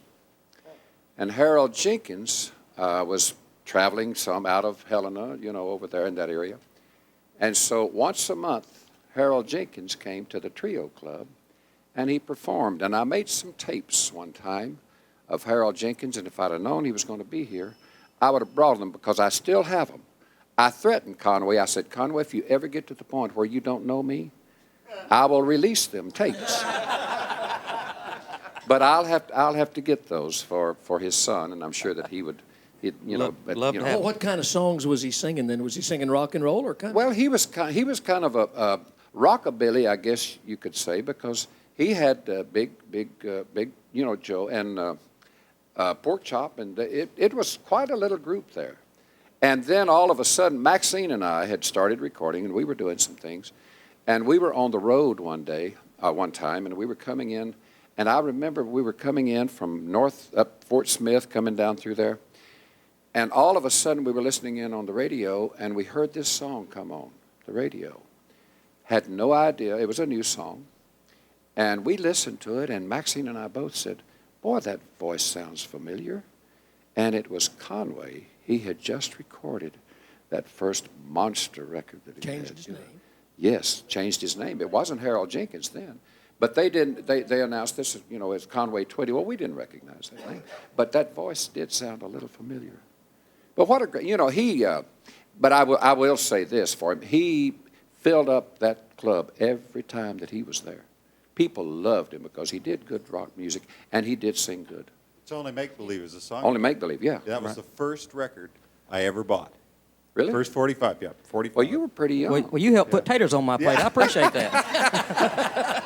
And Harold Jenkins was traveling some out of Helena, over there in that area. And so once a month, Harold Jenkins came to the Trio Club, and he performed. And I made some tapes one time of Harold Jenkins, and if I'd have known he was going to be here, I would have brought them because I still have them. I threatened Conway. I said, Conway, if you ever get to the point where you don't know me, I will release them tapes. But I'll have to get those for his son, and I'm sure that he would, What kind of songs was he singing then? Was he singing rock and roll or kind? Well, he was kind of a rockabilly, I guess you could say, because he had big, Joe and Pork Chop, and it was quite a little group there. And then all of a sudden, Maxine and I had started recording, and we were doing some things. And we were on the road one time, and we were coming in. And I remember we were coming in from up Fort Smith, coming down through there. And all of a sudden, we were listening in on the radio, and we heard this song come on the radio. Had no idea. It was a new song. And we listened to it, and Maxine and I both said, boy, that voice sounds familiar. And it was Conway. He had just recorded that first monster record that he changed his name. Yes, changed his name. It wasn't Harold Jenkins then. But they didn't. They announced this, as Conway Twitty. Well, we didn't recognize that name. But that voice did sound a little familiar. But what a great, he, but I will say this for him. He filled up that club every time that he was there. People loved him because he did good rock music, and he did sing good. It's Only Make Believe is a song. Only Make Believe, yeah. That was the first record I ever bought. Really? First 45, yeah, 45. Well, you were pretty young. Well, you helped put taters on my plate. I appreciate that.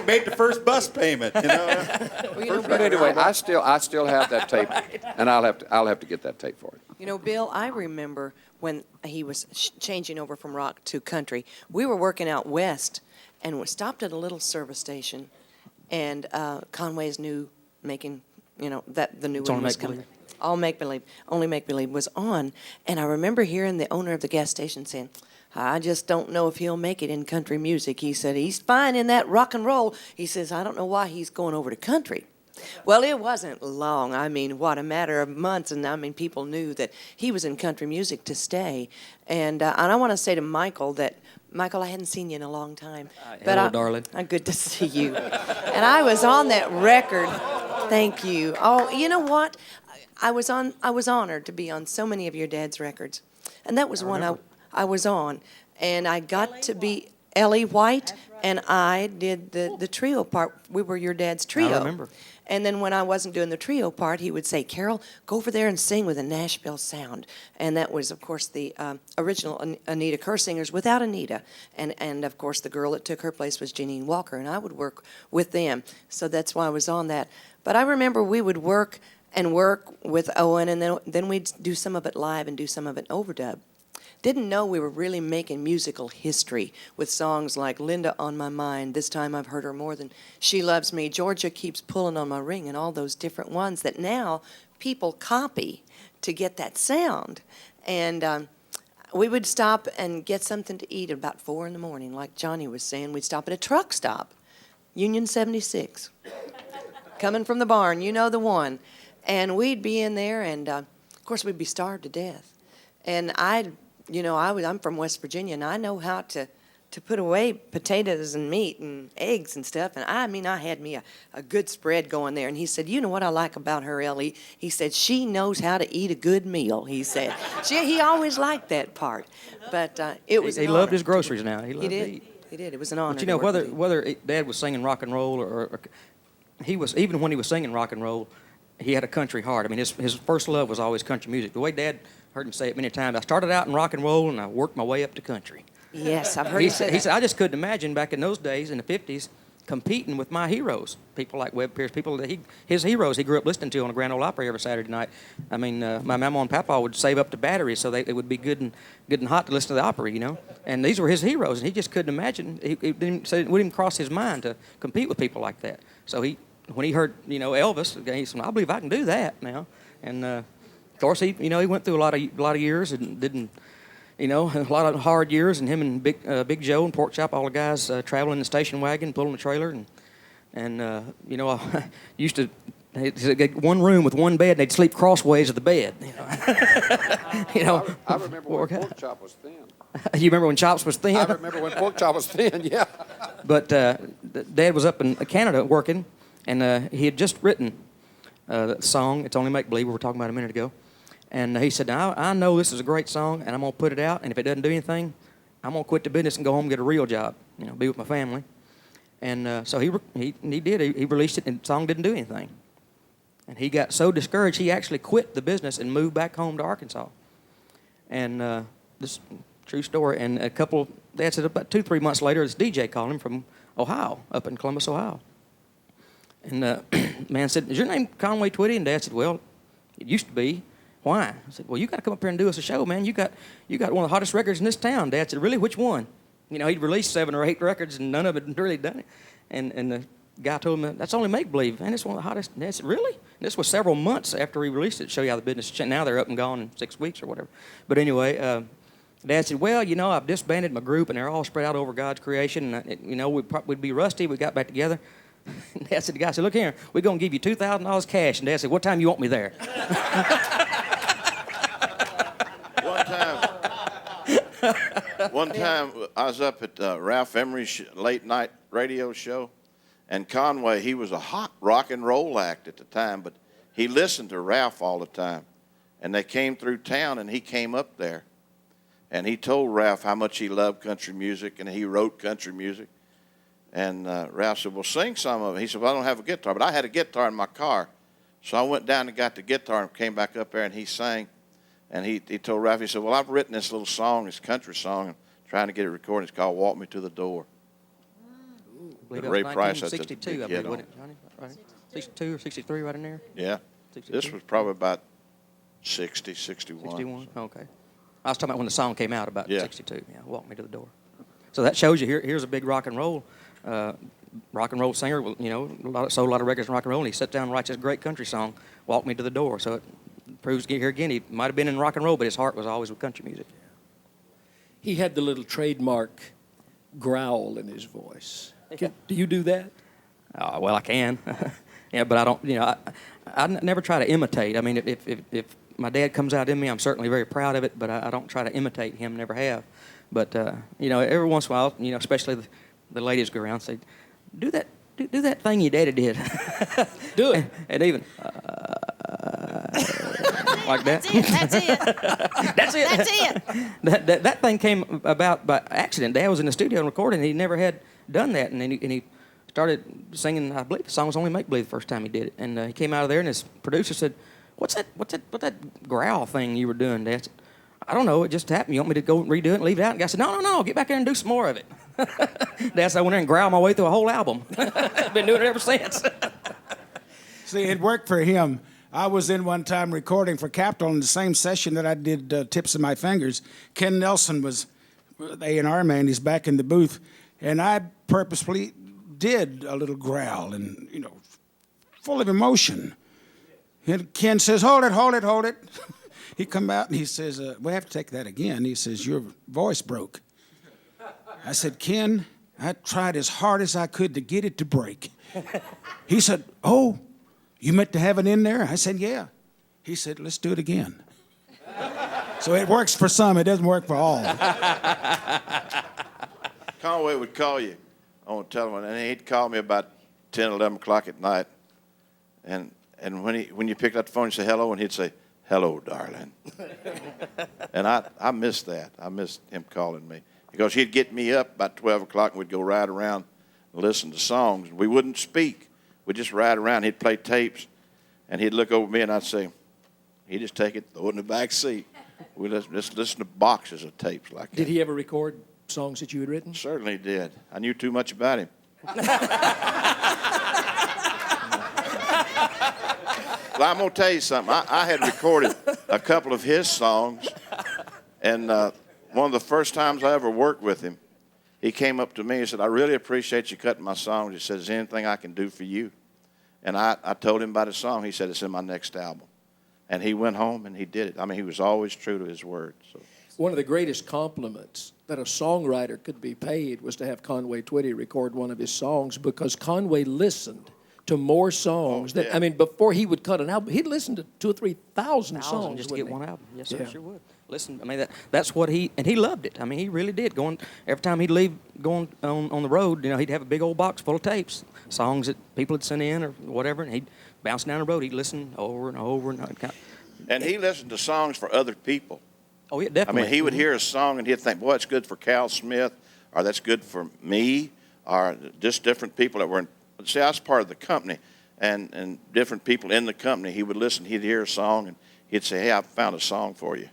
Made the first bus payment, But anyway, I still have that tape, and I'll have to get that tape for you. Bill, I remember when he was changing over from rock to country. We were working out west, and we stopped at a little service station, and Conway's new making, that the new It's one Only was Make coming. Believe. All Make Believe, Only Make Believe was on, and I remember hearing the owner of the gas station saying, I just don't know if he'll make it in country music. He said, he's fine in that rock and roll. He says, I don't know why he's going over to country. Well, it wasn't long. I mean, what, a matter of months, and people knew that he was in country music to stay. And I want to say to Michael that, Michael, I hadn't seen you in a long time. Hello, darling. Good to see you. And I was on that record. Thank you. Oh, you know what? I was honored to be on so many of your dad's records. And that was one I was on. And I got to be Ellie White, and I did the trio part. We were your dad's trio. I remember. And then when I wasn't doing the trio part, he would say, Carol, go over there and sing with a Nashville sound. And that was, of course, the original Anita Kerr singers without Anita. And, of course, the girl that took her place was Jeanine Walker, and I would work with them. So that's why I was on that. But I remember we would work with Owen, and then we'd do some of it live and do some of it overdub. Didn't know we were really making musical history with songs like Linda on My Mind, This Time I've Heard Her More Than She Loves Me, Georgia Keeps Pulling on My Ring, and all those different ones that now people copy to get that sound. And we would stop and get something to eat at about 4 in the morning, like Johnny was saying. We'd stop at a truck stop, Union 76, coming from the barn, the one. And we'd be in there, and of course we'd be starved to death. And I'm from West Virginia, and I know how to to put away potatoes and meat and eggs and stuff. And I mean, I had me a good spread going there. And he said, you know what I like about her, Ellie? He said, she knows how to eat a good meal, he said. He always liked that part. But it was He loved his groceries now. He loved did. to eat. He did. It was an honor. But you know, to work with him. whether Dad was singing rock and roll or he was, even when he was singing rock and roll, he had a country heart. I mean, his first love was always country music. The way Dad heard him say it many times, I started out in rock and roll and I worked my way up to country. Yes, I've heard him say that. He said, I just couldn't imagine back in those days, in the 50s, competing with my heroes, people like Webb Pierce, people that his heroes he grew up listening to on the Grand Ole Opry every Saturday night. I mean, my mama and papa would save up the batteries so it would be good and hot to listen to the Opry, you know. And these were his heroes, and he just couldn't imagine. It wouldn't even cross his mind to compete with people like that. So when he heard, you know, Elvis, he said, I believe I can do that now. And of course, he went through a lot of years and didn't. You know, a lot of hard years, and him and Big Joe and Pork Chop, all the guys traveling in the station wagon, pulling the trailer, and you know, I used to get one room with one bed, and they'd sleep crossways of the bed. You know, I remember when Pork Chop was thin. You remember when Chops was thin? I remember when Pork Chop was thin. Yeah. But Dad was up in Canada working, and he had just written the song "It's Only Make Believe" we were talking about a minute ago. And he said, now, I know this is a great song, and I'm going to put it out, and if it doesn't do anything, I'm going to quit the business and go home and get a real job, you know, be with my family. And so he did. He released it, and the song didn't do anything. And he got so discouraged, he actually quit the business and moved back home to Arkansas. And this true story. And Dad said about 2-3 months later, this DJ called him from Ohio, up in Columbus, Ohio. And man said, is your name Conway Twitty? And Dad said, well, it used to be. Why? I said, well, you got to come up here and do us a show, man. You got one of the hottest records in this town. Dad said, really, which one? You know, he'd released 7 or 8 records, and none of it had really done it. And the guy told him, that's Only Make Believe, and it's one of the hottest. And Dad said, really? And this was several months after he released it to show you how the business changed. Now they're up and gone in 6 weeks or whatever. But anyway, Dad said, well, you know, I've disbanded my group, and they're all spread out over God's creation. And, you know, we'd be rusty. We got back together. And Dad said, the guy said, look here, we're going to give you $2,000 cash. And Dad said, what time you want me there? One time I was up at Ralph Emery's late night radio show, and Conway, he was a hot rock and roll act at the time, but he listened to Ralph all the time. And they came through town, and he came up there, and he told Ralph how much he loved country music, and he wrote country music. And Ralph said, well, sing some of it. He said, well, I don't have a guitar, but I had a guitar in my car. So I went down and got the guitar and came back up there, and he sang. And he told Ralph, he said, well, I've written this little song, this country song, and trying to get it recorded. It's called Walk Me to the Door. But Ray Price had the 1962, big I hit believe, on wasn't it, Johnny? Right? 62 or 63 right in there? Yeah. 62? This was probably about 60, 61. 61, okay. I was talking about when the song came out, about Yeah. 62. Yeah, Walk Me to the Door. So that shows you, here's a big rock and roll singer, you know, sold a lot of records in rock and roll, and he sits down and writes this great country song, Walk Me to the Door. So it proves here again, he might have been in rock and roll, but his heart was always with country music. He had the little trademark growl in his voice. Do you do that? Well, I can. Yeah, but I don't, you know, I never try to imitate. I mean, if my dad comes out in me, I'm certainly very proud of it, but I don't try to imitate him, never have. But, you know, every once in a while, you know, especially the ladies go around and say, do that thing your daddy did. Do it. And even, like that. That's it. That's it. That's it. That thing came about by accident. Dad was in the studio and recording, and he never had done that. And he started singing, I believe the song was Only Make Believe the first time he did it. And he came out of there, and his producer said, what's that growl thing you were doing, Dad? I said, I don't know, it just happened. You want me to go redo it and leave it out? And the guy said, no, get back there and do some more of it. Dad said, I went there and growled my way through a whole album. Been doing it ever since. See, it worked for him. I was in one time recording for Capitol in the same session that I did Tips of My Fingers. Ken Nelson was the A&R man. He's back in the booth. And I purposefully did a little growl and, you know, full of emotion. And Ken says, hold it. He come out and he says, we have to take that again. He says, your voice broke. I said, Ken, I tried as hard as I could to get it to break. He said, oh, you meant to have it in there? I said, yeah. He said, let's do it again. So it works for some, it doesn't work for all. Conway would call you on the telephone, and he'd call me about 10, 11 o'clock at night. And when you picked up the phone, he'd say hello, and he'd say, "Hello, darling." And I missed that. I missed him calling me. Because he'd get me up about 12 o'clock, and we'd go ride around and listen to songs. We wouldn't speak. We'd just ride around. He'd play tapes, and he'd look over me, and I'd say, he'd just take it, throw it in the back seat. We'd just listen to boxes of tapes like that. Did he ever record songs that you had written? Certainly did. I knew too much about him. Well, I'm going to tell you something. I had recorded a couple of his songs, and one of the first times I ever worked with him, he came up to me and said, "I really appreciate you cutting my songs." He said, "Is there anything I can do for you?" And I told him about his song. He said, "It's in my next album." And he went home and he did it. I mean, he was always true to his word. So. One of the greatest compliments that a songwriter could be paid was to have Conway Twitty record one of his songs, because Conway listened to more songs I mean, before he would cut an album, he'd listen to 2,000 or 3,000 songs just to get one album. Yes, sir, Yeah. sure would. Listen, I mean, that's what he loved it. I mean, he really did. Every time he'd leave, going on the road, he'd have a big old box full of tapes, songs that people had sent in or whatever, and he'd bounce down the road. He'd listen over and over and over. And he listened to songs for other people. Oh, yeah, definitely. I mean, he would hear a song and he'd think, boy, it's good for Cal Smith, or that's good for me, or just different people that were in. See, I was part of the company, and different people in the company, he would listen, he'd hear a song, and he'd say, "Hey, I found a song for you."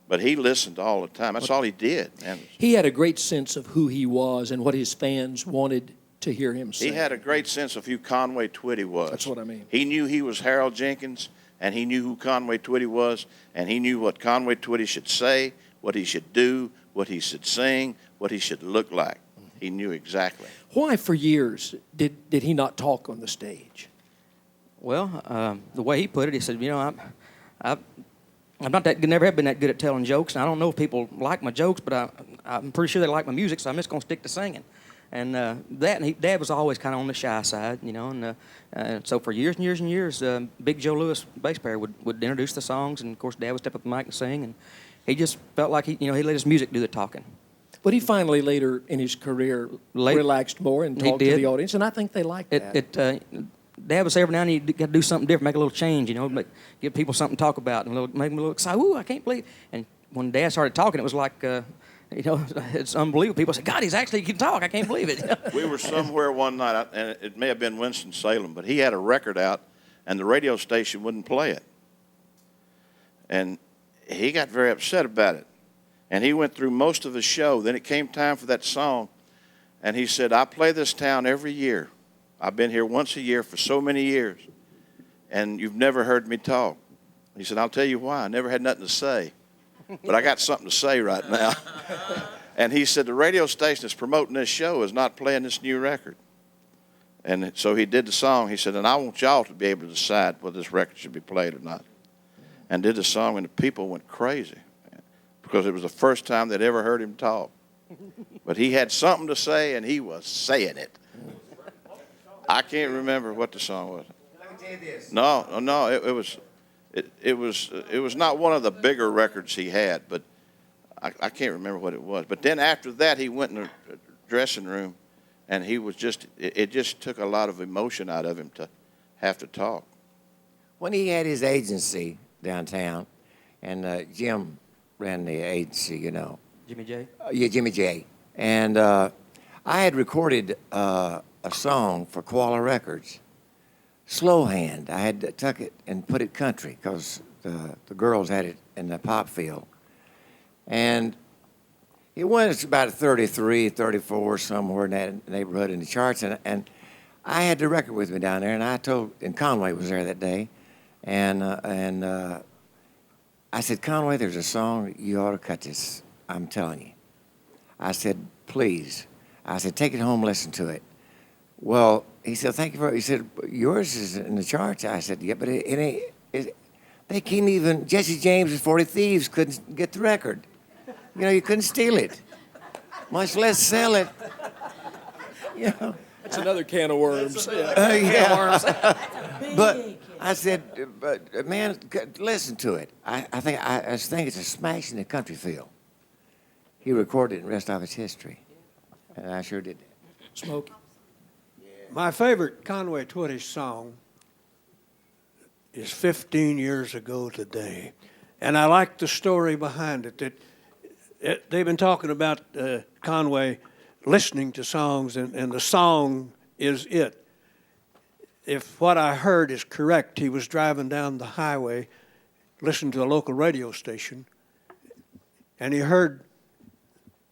But he listened all the time. That's all he did, man. He had a great sense of who he was and what his fans wanted to hear him sing. He had a great sense of who Conway Twitty was. That's what I mean. He knew he was Harold Jenkins, and he knew who Conway Twitty was, and he knew what Conway Twitty should say, what he should do, what he should sing, what he should look like. He knew exactly. Why, for years, did he not talk on the stage? Well, the way he put it, he said, I'm not that good, never have been that good at telling jokes, and I don't know if people like my jokes, but I'm pretty sure they like my music, so I'm just going to stick to singing. And Dad was always kind of on the shy side, and so for years and years and years, Big Joe Lewis, bass player, would introduce the songs, and of course Dad would step up the mic and sing, and he just felt like he let his music do the talking. But he finally, later in his career, relaxed more and talked to the audience, and I think they liked that. Dad would say every now and then you got to do something different, make a little change, give people something to talk about, and make them a little excited. Ooh, I can't believe. And when Dad started talking, it was like, it's unbelievable. People said, "God, he can talk. I can't believe it." We were somewhere one night, and it may have been Winston-Salem, but he had a record out, and the radio station wouldn't play it. And he got very upset about it. And he went through most of the show. Then it came time for that song, and he said, "I play this town every year. I've been here once a year for so many years, and you've never heard me talk." He said, "I'll tell you why. I never had nothing to say, but I got something to say right now." And he said, "The radio station that's promoting this show is not playing this new record." And so he did the song. He said, "And I want y'all to be able to decide whether this record should be played or not." And did the song, and the people went crazy because it was the first time they'd ever heard him talk. But he had something to say, and he was saying it. I can't remember what the song was. Let me tell you this. No, it was not one of the bigger records he had, but I can't remember what it was. But then after that, he went in the dressing room, and he was it just took a lot of emotion out of him to have to talk. When he had his agency downtown, and Jim ran the agency, Jimmy J? Yeah, Jimmy J. And I had recorded a song for Koala Records, Slow Hand. I had took it and put it country because the girls had it in the pop field. And it went about 33, 34, somewhere in that neighborhood in the charts. And I had the record with me down there, and Conway was there that day. And I said, "Conway, there's a song, you ought to cut this. I'm telling you." I said, "Please." I said, "Take it home, listen to it." Well, he said, "Thank you for it." He said, "Yours is in the charts." I said, "Yeah, but it ain't. They can't even, Jesse James and 40 Thieves couldn't get the record. You couldn't steal it, much less sell it." That's another can of worms. Yeah. But I said, "But man, listen to it. I think it's a smash in the country feel." He recorded it, and the rest of it's history. And I sure did that. Smokey. My favorite Conway Twitty song is 15 years ago today. And I like the story behind it. They've been talking about Conway listening to songs, and the song is it. If what I heard is correct, he was driving down the highway, listening to a local radio station, and he heard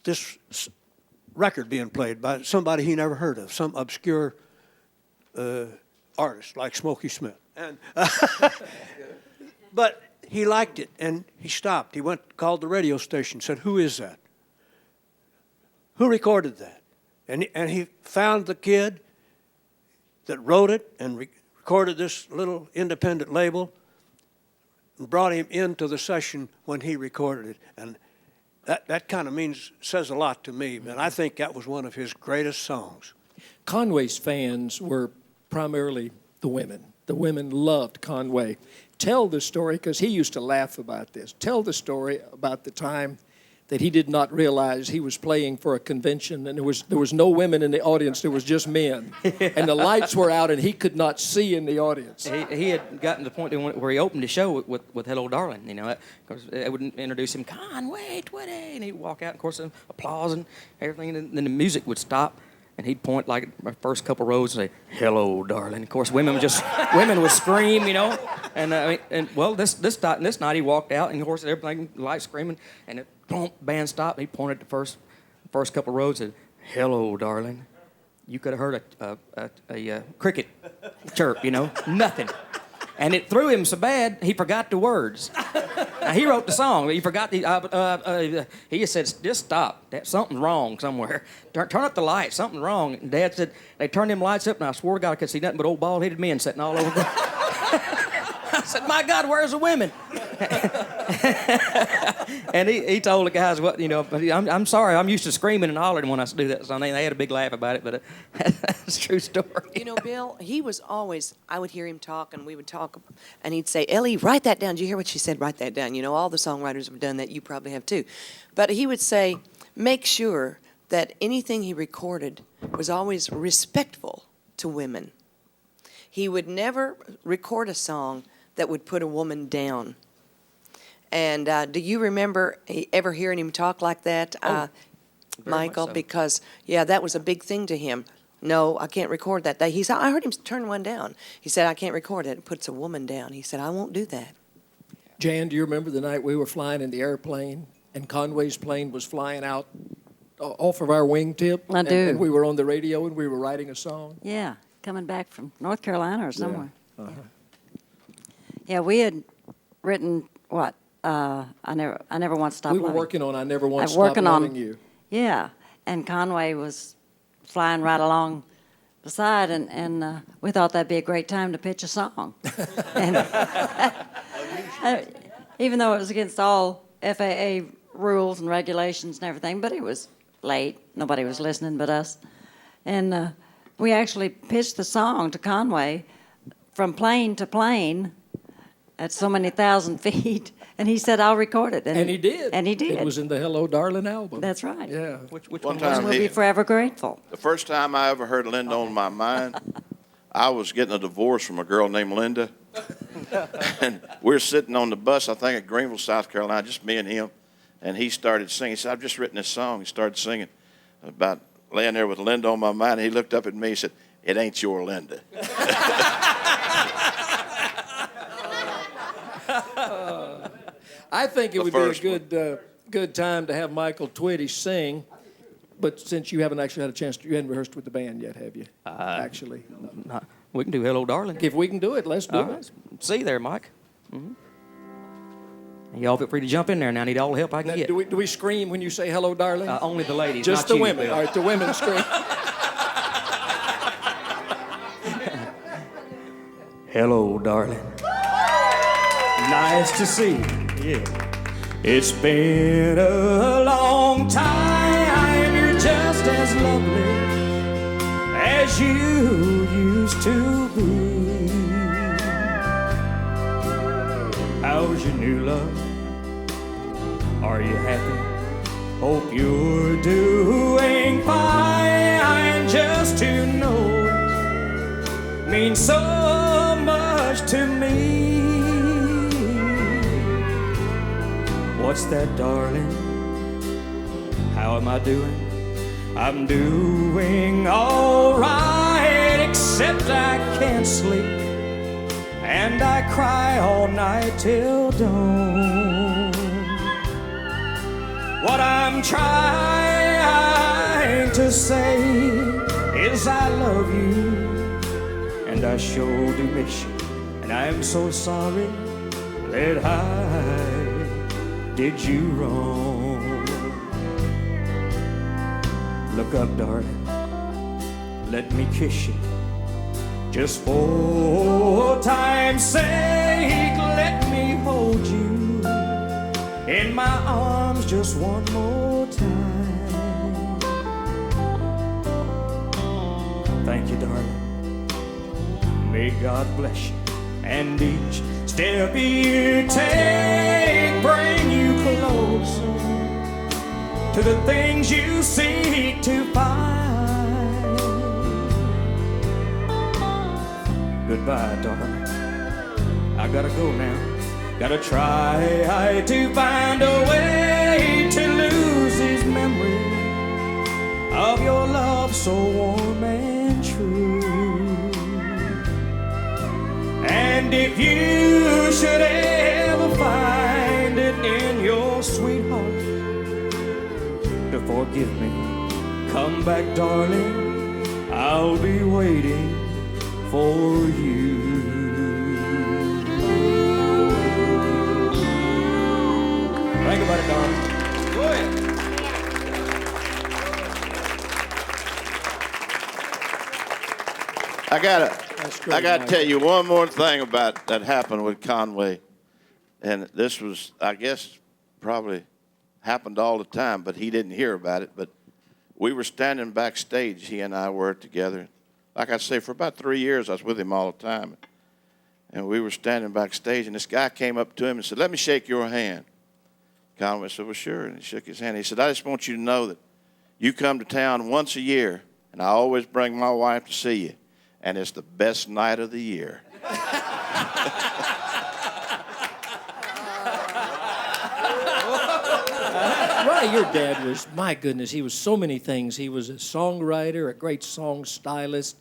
this record being played by somebody he never heard of, some obscure artist like Smokey Smith. And but he liked it, and he stopped. He called the radio station, said, "Who is that? Who recorded that?" And he found the kid that wrote it and recorded this little independent label and brought him into the session when he recorded it. And that kind of says a lot to me, and I think that was one of his greatest songs. Conway's fans were primarily the women. The women loved Conway. Tell the story, because he used to laugh about this. Tell the story about the time that he did not realize he was playing for a convention, and there was no women in the audience. There was just men, and the lights were out, and he could not see in the audience. He had gotten to the point where he opened the show with "Hello, Darling," because they would introduce him, Conway Twitty, and he'd walk out, of course, applause and everything, and then the music would stop. And he'd point like my first couple rows and say, "Hello, darling." Of course, women would scream, And well, this night he walked out, and of course everything, lights screaming, and the band stopped. And he pointed at the first couple rows and said, "Hello, darling." You could have heard a cricket chirp, nothing. And it threw him so bad he forgot the words. Now, he wrote the song, but he forgot he just said, "Just stop. Something's wrong somewhere. Turn up the lights. Something's wrong." And Dad said, they turned them lights up, and I swore to God I could see nothing but old bald-headed men sitting all over. I said, "My God, where's the women?" And he told the guys, "What, but I'm sorry. I'm used to screaming and hollering when I do that song." They had a big laugh about it, but that's a true story. Bill, he was always, I would hear him talk, and we would talk, and he'd say, "Ellie, write that down. Did you hear what she said? Write that down." All the songwriters have done that. You probably have too. But he would say, make sure that anything he recorded was always respectful to women. He would never record a song that would put a woman down. And do you remember ever hearing him talk like that, Michael? So. Because, that was a big thing to him. "No, I can't record that." He said, I heard him turn one down. He said, "I can't record it. It puts a woman down." He said, "I won't do that." Jan, do you remember the night we were flying in the airplane, and Conway's plane was flying out off of our wingtip? I do. And we were on the radio, and we were writing a song? Yeah, coming back from North Carolina or somewhere. Yeah. Uh-huh. Yeah, we had written what? I never once stopped. We were loving. working on I Never Once Stopped Working Loving on, You. Yeah, and Conway was flying right along beside, and we thought that'd be a great time to pitch a song. And, even though it was against all FAA rules and regulations and everything, but it was late. Nobody was listening but us. And we actually pitched the song to Conway from plane to plane at so many thousand feet, and he said, "I'll record it." And he did. And he did. It was in the Hello, Darling album. That's right. Yeah. Which One one time we'll be forever grateful. The first time I ever heard Linda on My Mind, I was getting a divorce from a girl named Linda. And we're sitting on the bus, I think at Greenville, South Carolina, just me and him. And he started singing. He said, "I've just written this song." He started singing about laying there with Linda on my mind. And he looked up at me and said, "It ain't your Linda." I think it The would be a first one. good time to have Michael Twitty sing, but since you haven't actually had a chance you hadn't rehearsed with the band yet, have you? Actually. We can do "Hello, Darling." If we can do it, let's do All it. right. See you there, Mike. Y'all feel free to jump in there now. I need all the help I can Now, get. do we scream when you say "Hello, darling"? Only the ladies, Just not the you, women. Bill. All right, the women scream. Hello, darling. Nice to see you. Yeah. It's been a long time. You're just as lovely as you used to be. How's your new love? Are you happy? Hope you're doing fine. Just to know it means so much to me. What's that, darling? How am I doing? I'm doing all right, except I can't sleep, and I cry all night till dawn. What I'm trying to say is I love you, and I sure do miss you, and I'm so sorry that I did you wrong. Look up, darling, let me kiss you. Just for time's sake, let me hold you in my arms just one more time. Thank you, darling. May God bless you, and each step you take bring you closer to the things you seek to find. Goodbye, darling. I gotta go now. Gotta try to find a way to lose these memories of your love so warm and true. And if you should ever find it in your sweetheart to forgive me, come back, darling, I'll be waiting for you. Think about it, darling. Go ahead. I gotta tell you one more thing about that happened with Conway, and this was, I guess, probably happened all the time, but he didn't hear about it. But we were standing backstage, he and I were together. Like I say, for about 3 years, I was with him all the time. And we were standing backstage, and this guy came up to him and said, "Let me shake your hand." Conway said, "Well, sure." And he shook his hand. He said, "I just want you to know that you come to town once a year, and I always bring my wife to see you, and it's the best night of the year." Ronnie, your dad was, my goodness, he was so many things. He was a songwriter, a great song stylist,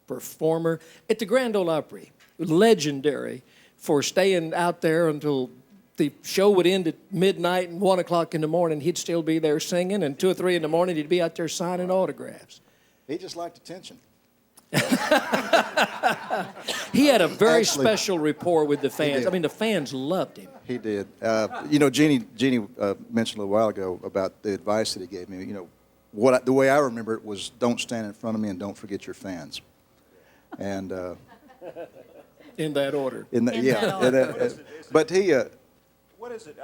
performer. At the Grand Ole Opry, legendary for staying out there until the show would end at midnight and 1 o'clock in the morning. He'd still be there singing, and 2 or 3 in the morning, he'd be out there signing autographs. He just liked attention. He had a very special rapport with the fans. I mean, the fans loved him. He did. You know, Jeannie mentioned a little while ago about the advice that he gave me. You know, the way I remember it was, don't stand in front of me and don't forget your fans. And in that order. But he. What is it?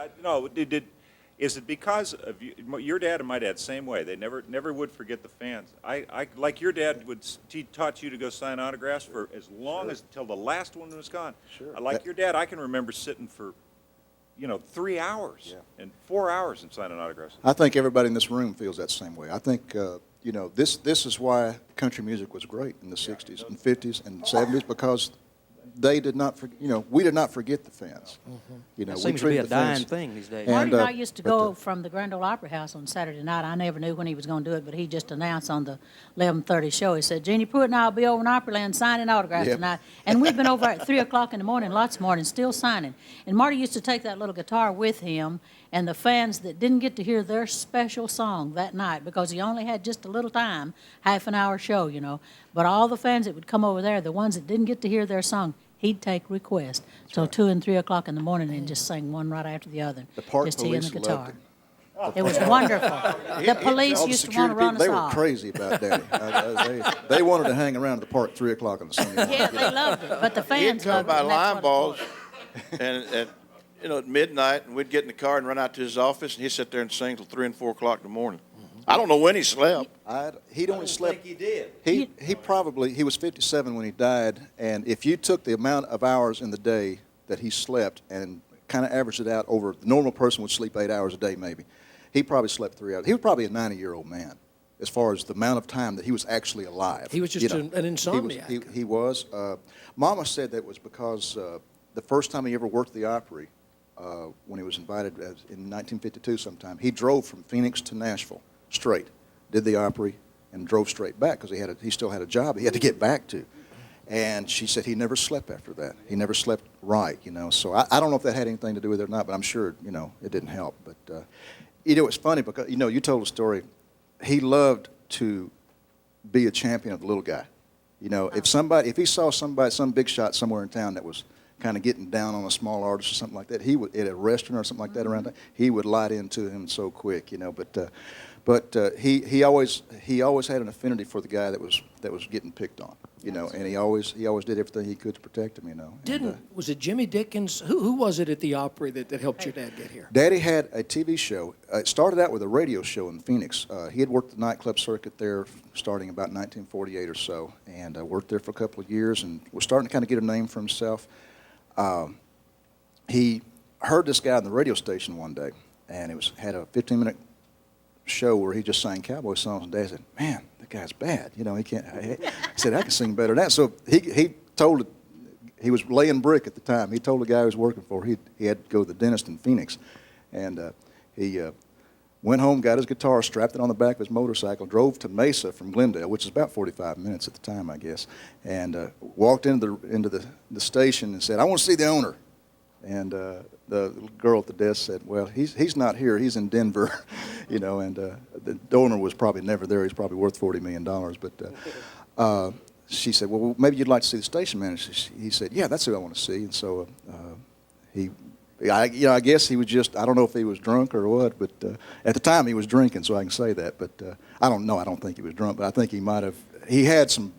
Is it because of your dad and my dad? Same way. They never would forget the fans. I like your dad he taught you to go sign autographs for as long as till the last one was gone. Sure. Like your dad, I can remember sitting for 3 hours and 4 hours and signing autographs. I think everybody in this room feels that same way. I think this is why country music was great in the '60s and '50s and '70s, because they did not, we did not forget the fans. It seems to be a dying thing these days. Marty and I used to go from the Grand Ole Opry House on Saturday night. I never knew when he was going to do it, but he just announced on the 11:30 show. He said, "Jeannie Pruitt and I will be over in Opryland signing autographs tonight." And we've been over at 3 o'clock in the morning, lots of mornings, still signing. And Marty used to take that little guitar with him, and the fans that didn't get to hear their special song that night, because he only had just a little time, half an hour show, but all the fans that would come over there, the ones that didn't get to hear their song, he'd take requests. So 2 and 3 o'clock in the morning and just sing one right after the other. The Park just he and Police the guitar. loved him. It was wonderful. The police All the used to want to run us they were off. crazy about Daddy. They wanted to hang around at the park 3 o'clock on the Sunday morning. Yeah, they loved it, but the fans He'd come loved it. by and that's line what it balls, and at midnight, and we'd get in the car and run out to his office, and he'd sit there and sing till 3 and 4 o'clock in the morning. I don't know when he slept. He'd only slept. He did. He was 57 when he died, and if you took the amount of hours in the day that he slept and kind of averaged it out over, the normal person would sleep 8 hours a day maybe. He probably slept 3 hours. He was probably a 90-year-old man as far as the amount of time that he was actually alive. He was just an insomniac. He was. Mama said that was because the first time he ever worked the Opry, when he was invited in 1952 sometime, he drove from Phoenix to Nashville straight, did the Opry, and drove straight back because he still had a job he had to get back to. And she said he never slept after that. He never slept right, you know. So I don't know if that had anything to do with it or not, but I'm sure, you know, it didn't help. But, you know, it's funny because, you know, you told a story. He loved to be a champion of the little guy. You know, if he saw some big shot somewhere in town that was kind of getting down on a small artist or something like that, he would, at a restaurant or something like that around there, he would light into him so quick, you know. But he always had an affinity for the guy that was getting picked on, you know, and he always did everything he could to protect him, you know. Was it Jimmy Dickens? Who was it at the Opry that helped your dad get here? Daddy had a TV show. It started out with a radio show in Phoenix. He had worked the nightclub circuit there starting about 1948 or so, and worked there for a couple of years and was starting to kind of get a name for himself. He heard this guy on the radio station one day, and had a 15-minute show where he just sang cowboy songs, and Dad said, "Man, that guy's bad. You know, he can't." He said, "I can sing better than that." So he was laying brick at the time. He told the guy he was working for he had to go to the dentist in Phoenix, and he went home, got his guitar, strapped it on the back of his motorcycle, drove to Mesa from Glendale, which is about 45 minutes at the time, I guess, and walked into the station and said, "I want to see the owner." And the girl at the desk said, "Well, he's not here. He's in Denver," you know. And the owner was probably never there. He's probably worth $40 million. But she said, "Well, maybe you'd like to see the station manager." He said, "Yeah, that's who I want to see." And so I guess he was just, I don't know if he was drunk or what, but at the time he was drinking, so I can say that. But I don't know. I don't think he was drunk, but I think he had some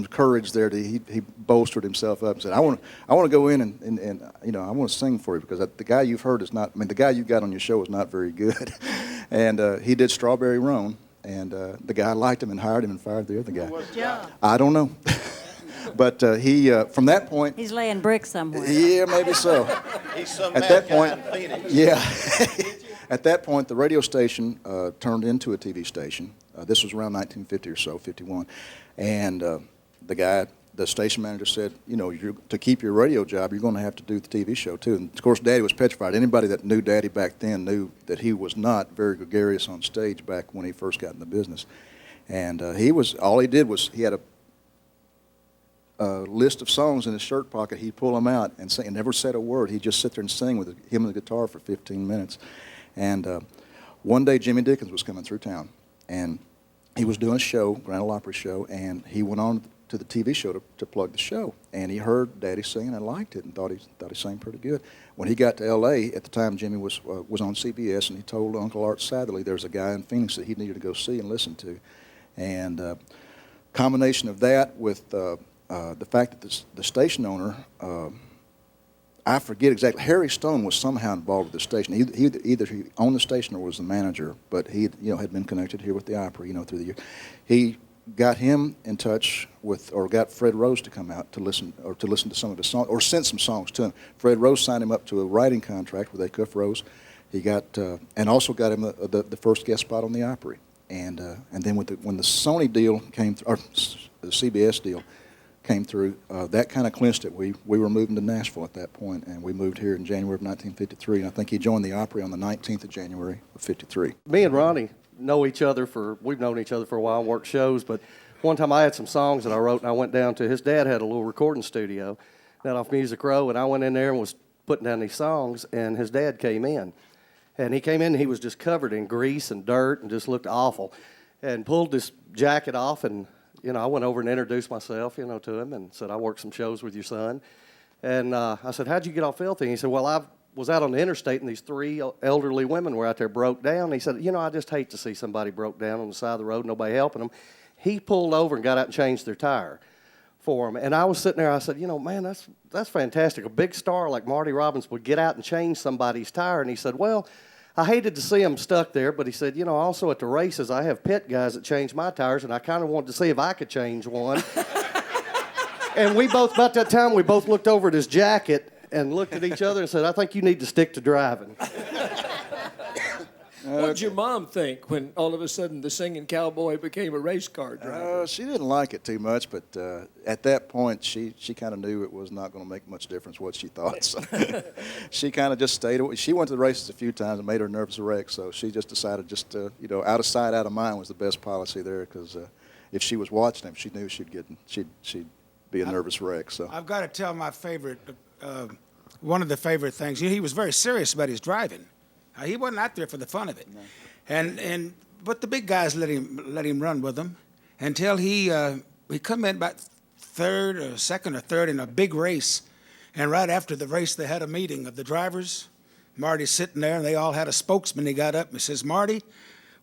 courage there. He bolstered himself up and said, I want to go in and you know, I want to sing for you because the guy you've heard the guy you got on your show is not very good." And he did Strawberry Roan, and the guy liked him and hired him and fired the other guy. Good job. I don't know. But he, from that point, He's laying bricks somewhere. yeah, maybe so. He's some At mad that guy point, in Phoenix. yeah. At that point, the radio station turned into a TV station. This was around 1950 or so, 51. And the station manager said, "You know, to keep your radio job, you're going to have to do the TV show too." And of course, Daddy was petrified. Anybody that knew Daddy back then knew that he was not very gregarious on stage back when he first got in the business. And all he did was he had a list of songs in his shirt pocket. He'd pull them out and sing, and never said a word. He'd just sit there and sing with him and the guitar for 15 minutes. And one day, Jimmy Dickens was coming through town, and he was doing a show, Grand Ole Opry show, and he went on to the TV show to plug the show. And he heard Daddy singing and liked it and thought he sang pretty good. When he got to L.A., at the time Jimmy was on CBS, and he told Uncle Art Satherley there was a guy in Phoenix that he needed to go see and listen to. And combination of that with the fact that the station owner, I forget exactly, Harry Stone was somehow involved with the station. Either he owned the station or was the manager, but he had been connected here with the Opry, through the years. He got him in touch with, or got Fred Rose to come out to listen to some of his songs, or sent some songs to him. Fred Rose signed him up to a writing contract with Acuff Rose. He got, and also got him the first guest spot on the Opry. And then when the Sony deal came through, or the CBS deal came through, that kind of clinched it. We were moving to Nashville at that point, and we moved here in January of 1953. And I think he joined the Opry on the 19th of January of 53. Me and Ronnie know each other we've known each other for a while and worked shows, but one time I had some songs that I wrote, and I went down to, his dad had a little recording studio down off Music Row, and I went in there and was putting down these songs, and his dad came in. And he came in, and he was just covered in grease and dirt and just looked awful, and pulled this jacket off, and I went over and introduced myself, to him, and said, "I worked some shows with your son." And I said, "How'd you get off filthy?" And he said, "Well, I was out on the interstate, and these three elderly women were out there broke down." And he said, "I just hate to see somebody broke down on the side of the road, nobody helping them." He pulled over and got out and changed their tire for them. And I was sitting there, I said, "Man, that's fantastic. A big star like Marty Robbins would get out and change somebody's tire." And he said, "Well, I hated to see them stuck there, but," he said, "also at the races, I have pit guys that change my tires, and I kind of wanted to see if I could change one." And about that time, we both looked over at his jacket and looked at each other and said, "I think you need to stick to driving." What did your mom think when all of a sudden the singing cowboy became a race car driver? She didn't like it too much, but at that point, she kind of knew it was not going to make much difference what she thought. So she kind of just stayed away. She went to the races a few times and made her a nervous wreck, so she just decided just out of sight, out of mind was the best policy there, because if she was watching him, she knew she'd be a nervous wreck. So I've got to tell my favorite, one of the favorite things. He was very serious about his driving. He wasn't out there for the fun of it, but the big guys let him run with them until he come in about second or third in a big race, and right after the race they had a meeting of the drivers. Marty's sitting there, and they all had a spokesman. He got up and he says, "Marty,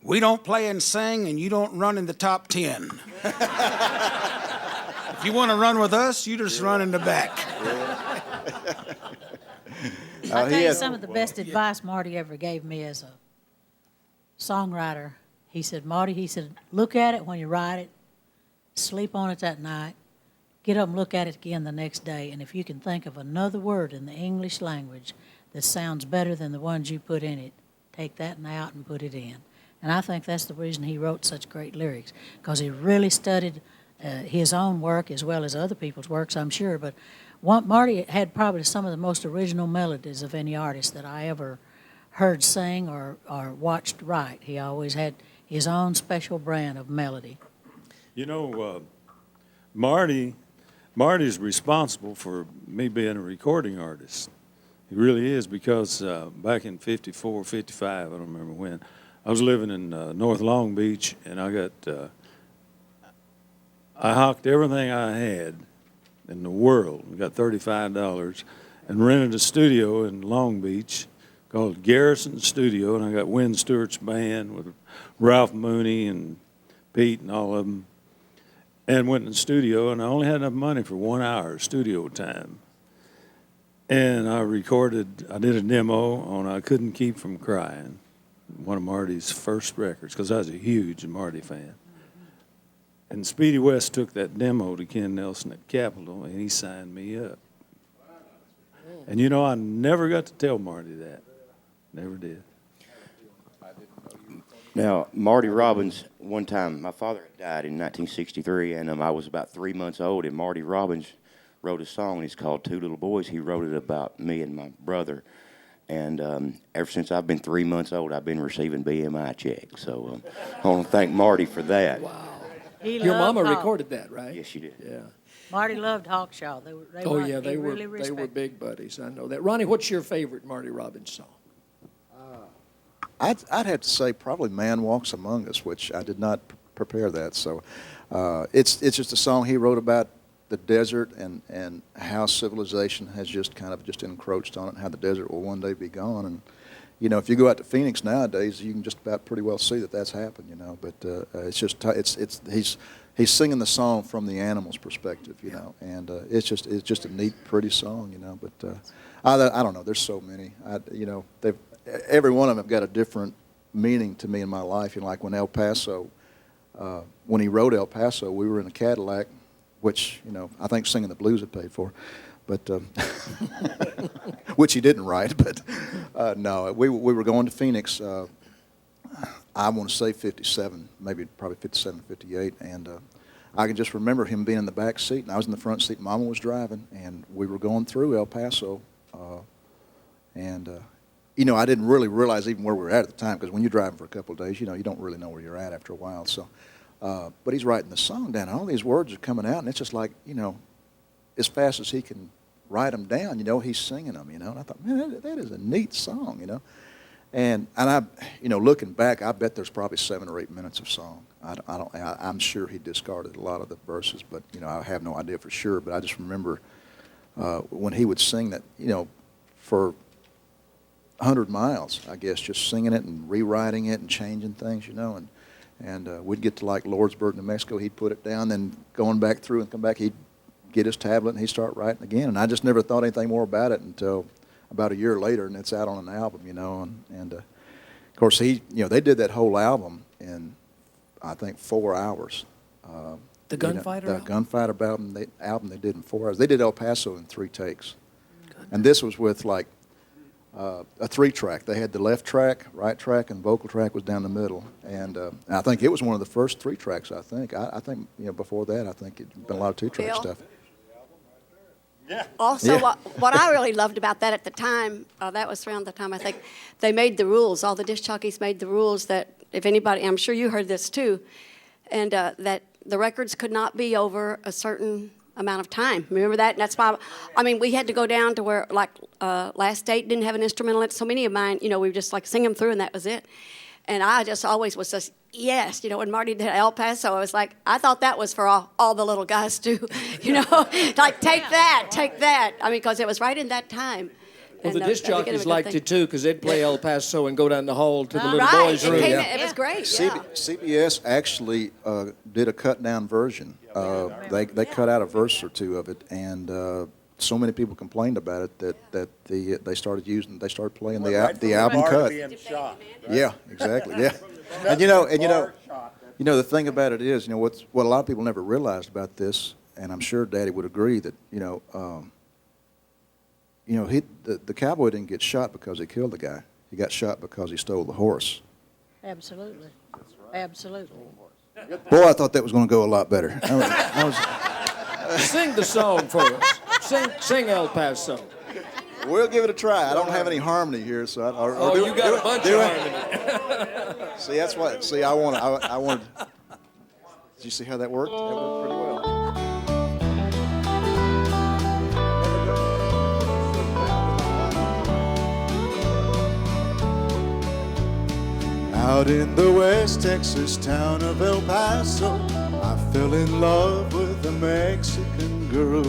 we don't play and sing, and you don't run in the top 10. If you want to run with us, you just run in the back." I'll tell you some of the best advice Marty ever gave me as a songwriter. He said, Marty, look at it when you write it, sleep on it that night, get up and look at it again the next day, and if you can think of another word in the English language that sounds better than the ones you put in it, take that out and put it in. And I think that's the reason he wrote such great lyrics, because he really studied his own work as well as other people's works, I'm sure. But Marty had probably some of the most original melodies of any artist that I ever heard sing or watched write. He always had his own special brand of melody. You know, Marty's responsible for me being a recording artist. He really is, because back in 54, 55, I don't remember when, I was living in North Long Beach, and I hocked everything I had in the world. We got $35 and rented a studio in Long Beach called Garrison Studio, and I got Wynn Stewart's band with Ralph Mooney and Pete and all of them, and went in the studio, and I only had enough money for 1 hour studio time. And I did a demo on I Couldn't Keep From Crying, one of Marty's first records, because I was a huge Marty fan. And Speedy West took that demo to Ken Nelson at Capitol, and he signed me up. And you know, I never got to tell Marty that. Never did. Now, Marty Robbins, one time, my father had died in 1963, and I was about 3 months old, and Marty Robbins wrote a song, and it's called Two Little Boys. He wrote it about me and my brother. And ever since I've been 3 months old, I've been receiving BMI checks. So I want to thank Marty for that. Wow. Your mama Hawk. recorded that, right? Yes, she did. Yeah. Marty loved Hawkshaw. They were big buddies. I know that. Ronnie, what's your favorite Marty Robbins song? I'd have to say probably "Man Walks Among Us," which I did not prepare that. So it's just a song he wrote about the desert and how civilization has just encroached on it, and how the desert will one day be gone. And you know, if you go out to Phoenix nowadays, you can just about pretty well see that that's happened. You know, but it's just he's singing the song from the animal's perspective. You know, and it's just a neat, pretty song. You know, but I don't know. There's so many. Every one of them have got a different meaning to me in my life. You know, like when El Paso, when he wrote El Paso, we were in a Cadillac, which, you know, I think Singing the Blues had paid for, but which he didn't write. But no, we were going to Phoenix. I want to say 57, probably 57, 58, and I can just remember him being in the back seat, and I was in the front seat. Mama was driving, and we were going through El Paso, you know, I didn't really realize even where we were at the time, because when you're driving for a couple of days, you know, you don't really know where you're at after a while. So, but he's writing the song down, and all these words are coming out, and it's just like, you know, as fast as he can write them down, you know, he's singing them, you know. And I thought, man, that is a neat song, you know. And I, you know, looking back, I bet there's probably 7 or 8 minutes of song. I'm sure he discarded a lot of the verses, but you know, I have no idea for sure. But I just remember when he would sing that, you know, for 100 miles, I guess, just singing it and rewriting it and changing things, you know, and we'd get to like Lordsburg, New Mexico, he'd put it down, then going back through and come back, he'd get his tablet and he'd start writing again, and I just never thought anything more about it until about a year later, and it's out on an album, you know, and of course you know, they did that whole album in, I think, 4 hours. The Gunfighter album? The Gunfighter album they did in 4 hours. They did El Paso in 3 takes. And this was with like a 3-track. They had the left track, right track, and vocal track was down the middle. And I think it was one of the first 3 tracks. I think. I think before that, I think it'd been a lot of 2-track Bill? stuff. Also, Yeah. what I really loved about that at the time, that was around the time I think they made the rules. All the disc jockeys made the rules that if anybody, I'm sure you heard this too, and that the records could not be over a certain amount of time. Remember that? And that's why, I mean, we had to go down to where, like, Last Date didn't have an instrumental in it. So many of mine, we would just like sing them through and that was it. And I just always was just, yes, when Marty did El Paso, I was like, I thought that was for all the little guys too, like take that. I mean, because it was right in that time. Well, the And, disc that became a jockeys good liked thing. it too because they'd play El Paso and go down the hall to the little Right, boys' room. it was great. Yeah. CBS actually did a cut-down version. They cut out a verse or 2 of it, and so many people complained about it that they started playing the album cut. Yeah, exactly. Yeah, and the thing about it is, what a lot of people never realized about this, and I'm sure Daddy would agree that the cowboy didn't get shot because he killed the guy. He got shot because he stole the horse. Absolutely. Absolutely. Boy, I thought that was going to go a lot better. Sing the song for us. Sing El Paso. We'll give it a try. I don't have any harmony here, so you got a bunch of harmony. See, that's what. See, I wanted. Did you see how that worked? That worked pretty well. Out in the West Texas town of El Paso, I fell in love with a Mexican girl.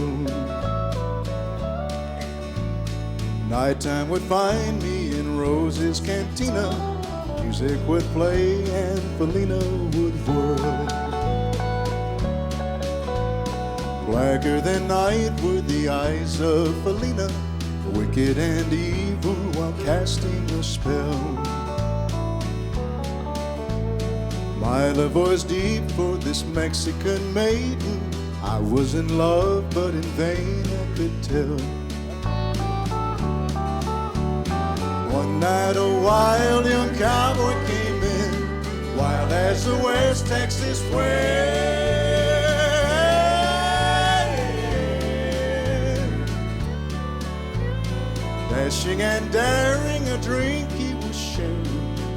Nighttime would find me in Rose's cantina. Music would play and Felina would whirl. Blacker than night were the eyes of Felina, wicked and evil while casting a spell. My love was deep for this Mexican maiden. I was in love, but in vain I could tell. One night a wild young cowboy came in, wild as the West Texas wind. Dashing and daring, a drink he was sharing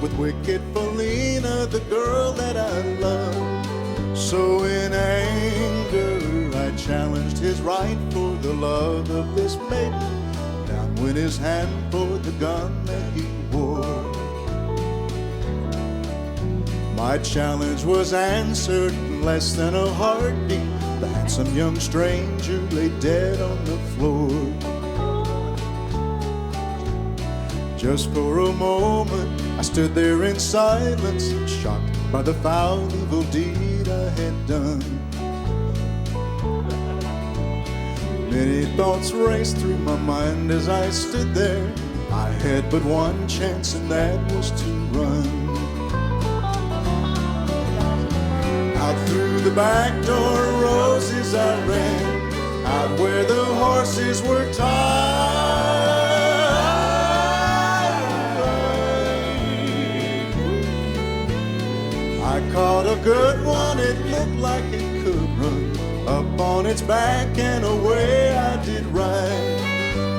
with wicked Felina, the girl that I love. So in anger I challenged his right for the love of this maiden. Down went his hand for the gun that he wore. My challenge was answered in less than a heartbeat. The handsome young stranger lay dead on the floor. Just for a moment I stood there in silence, shocked by the foul evil deed I had done. Many thoughts raced through my mind as I stood there. I had but one chance, and that was to run. Out through the back door, Roses, I ran, out where the horses were tied. I caught a good one, it looked like it could run. Up on its back and away I did ride,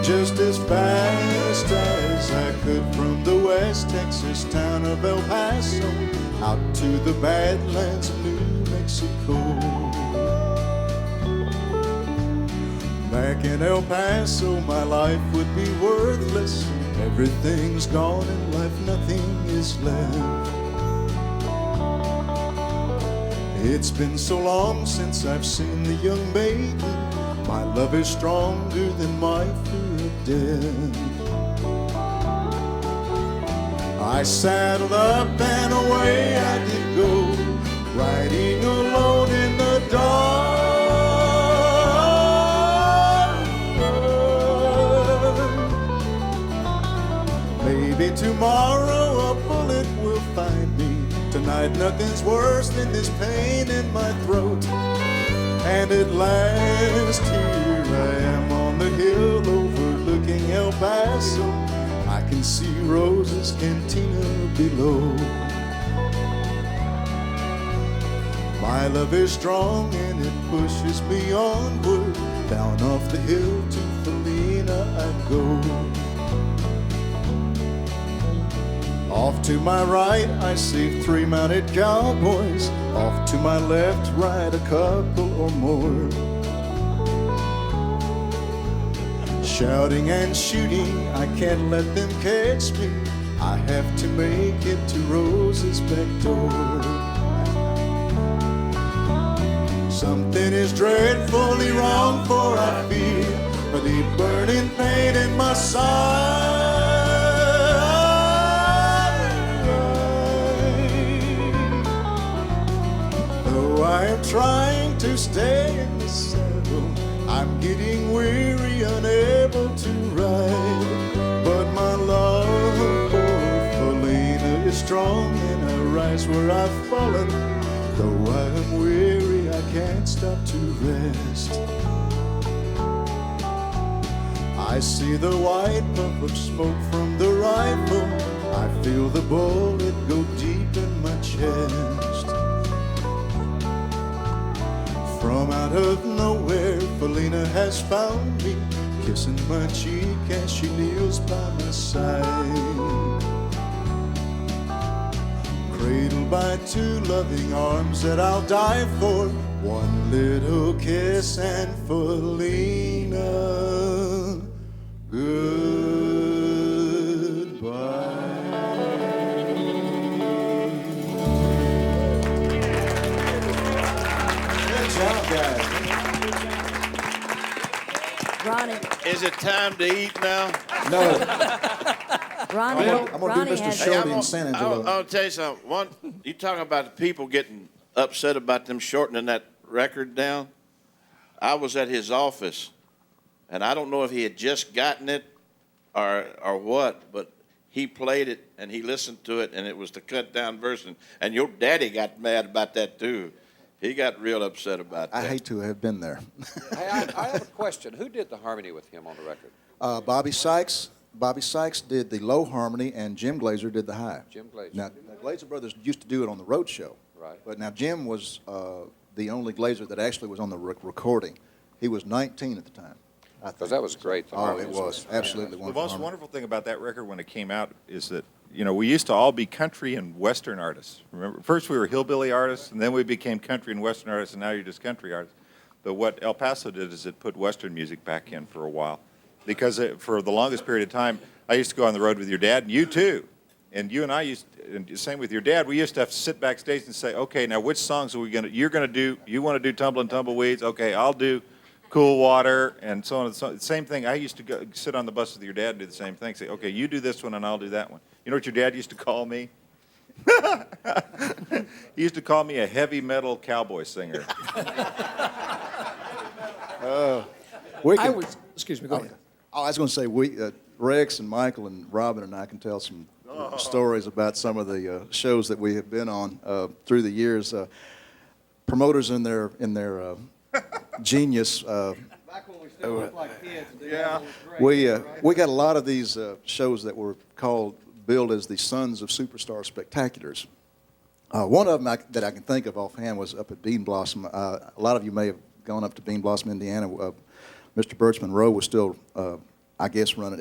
just as fast as I could from the West Texas town of El Paso out to the Badlands of New Mexico. Back in El Paso my life would be worthless. Everything's gone in life, nothing is left. It's been so long since I've seen the young maiden. My love is stronger than my fear of death. I saddled up and away I did go, riding alone in the dark. Maybe tomorrow a bullet will find me. Tonight nothing's worse than this pain in my throat. And at last here I am on the hill overlooking El Paso. I Texas cantina below. My love is strong and it pushes me onward. Down off the hill to Felina I go. Off to my right, I see 3 mounted cowboys. Off to my left, ride a couple or more. Shouting and shooting, I can't let them catch me. I have to make it to Rose's back door. Something is dreadfully wrong, for I feel the burning pain in my side. I am trying to stay in the saddle. I'm getting weary, unable to ride. But my love for Felina is strong, and I rise where I've fallen. Though I am weary, I can't stop to rest. I see the white puff of smoke from the rifle. I feel the bullet go deep in my chest. From out of nowhere, Felina has found me, kissing my cheek as she kneels by my side. Cradled by 2 loving arms that I'll die for, one little kiss and Felina, goodbye. Ronnie. Is it time to eat now? No. Ronnie, I'm going to do Mr. Shelby in San Angelo. I'll tell you something. You talking about the people getting upset about them shortening that record down? I was at his office, and I don't know if he had just gotten it or what, but he played it and he listened to it, and it was the cut down version. And your daddy got mad about that too. He got real upset about that. I hate to have been there. Hey, I have a question. Who did the harmony with him on the record? Bobby Sykes. Bobby Sykes did the low harmony, and Jim Glazer did the high. Jim Glazer. Now, the Glazer brothers used to do it on the road show. Right. But now Jim was the only Glazer that actually was on the recording. He was 19 at the time. Because that was great. Oh, it was absolutely The wonderful. most wonderful thing about that record when it came out is that, you know, we used to all be country and Western artists. Remember, first we were hillbilly artists, and then we became country and Western artists, and now you're just country artists. But what El Paso did is it put Western music back in for a while. Because for the longest period of time, I used to go on the road with your dad, and you too. And you and I used, and same with your dad, we used to have to sit backstage and say, okay, now which songs are we going to, you're going to do, you want to do Tumblin' Tumbleweeds? Okay, I'll do Cool Water, and so on and so on. Same thing, I used to go, sit on the bus with your dad and do the same thing. Say, okay, you do this one and I'll do that one. You know what your dad used to call me? He used to call me a heavy metal cowboy singer. Excuse me, go ahead. I was going to say, Rex and Michael and Robin and I can tell some stories about some of the shows that we have been on through the years. Promoters in their genius. Back when we still looked like kids. Yeah. We got a lot of these shows that were billed as the Sons of Superstar Spectaculars. One of them that I can think of offhand was up at Bean Blossom. A lot of you may have gone up to Bean Blossom, Indiana. Mr. Birch Monroe was still, I guess, running.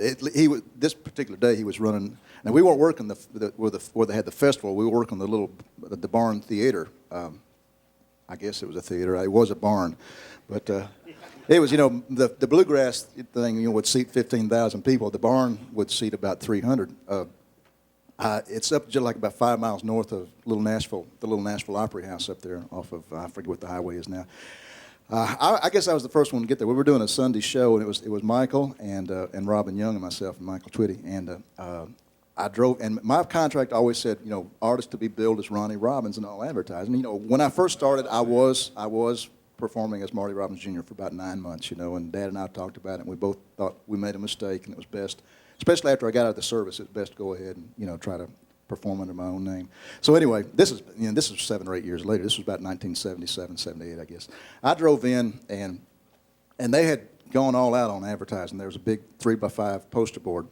This particular day he was running. Now we weren't working where they had the festival. We were working the barn theater. I guess it was a theater. It was a barn, but it was, the bluegrass thing, would seat 15,000 people. The barn would seat about 300. It's up just like about 5 miles north of the Little Nashville Opry House up there off of, I forget what the highway is now. I guess I was the first one to get there. We were doing a Sunday show, and it was Michael and Robin Young and myself and Michael Twitty, and I drove, and my contract always said, artist to be billed as Ronnie Robbins and all advertising. When I first started, I was performing as Marty Robbins Jr. for about 9 months, and Dad and I talked about it, and we both thought we made a mistake, and it was best, especially after I got out of the service, it was best to go ahead and, try to perform under my own name. So anyway, this is 7 or 8 years later. This was about 1977, 78, I guess. I drove in, and they had gone all out on advertising. There was a big 3x5 poster board.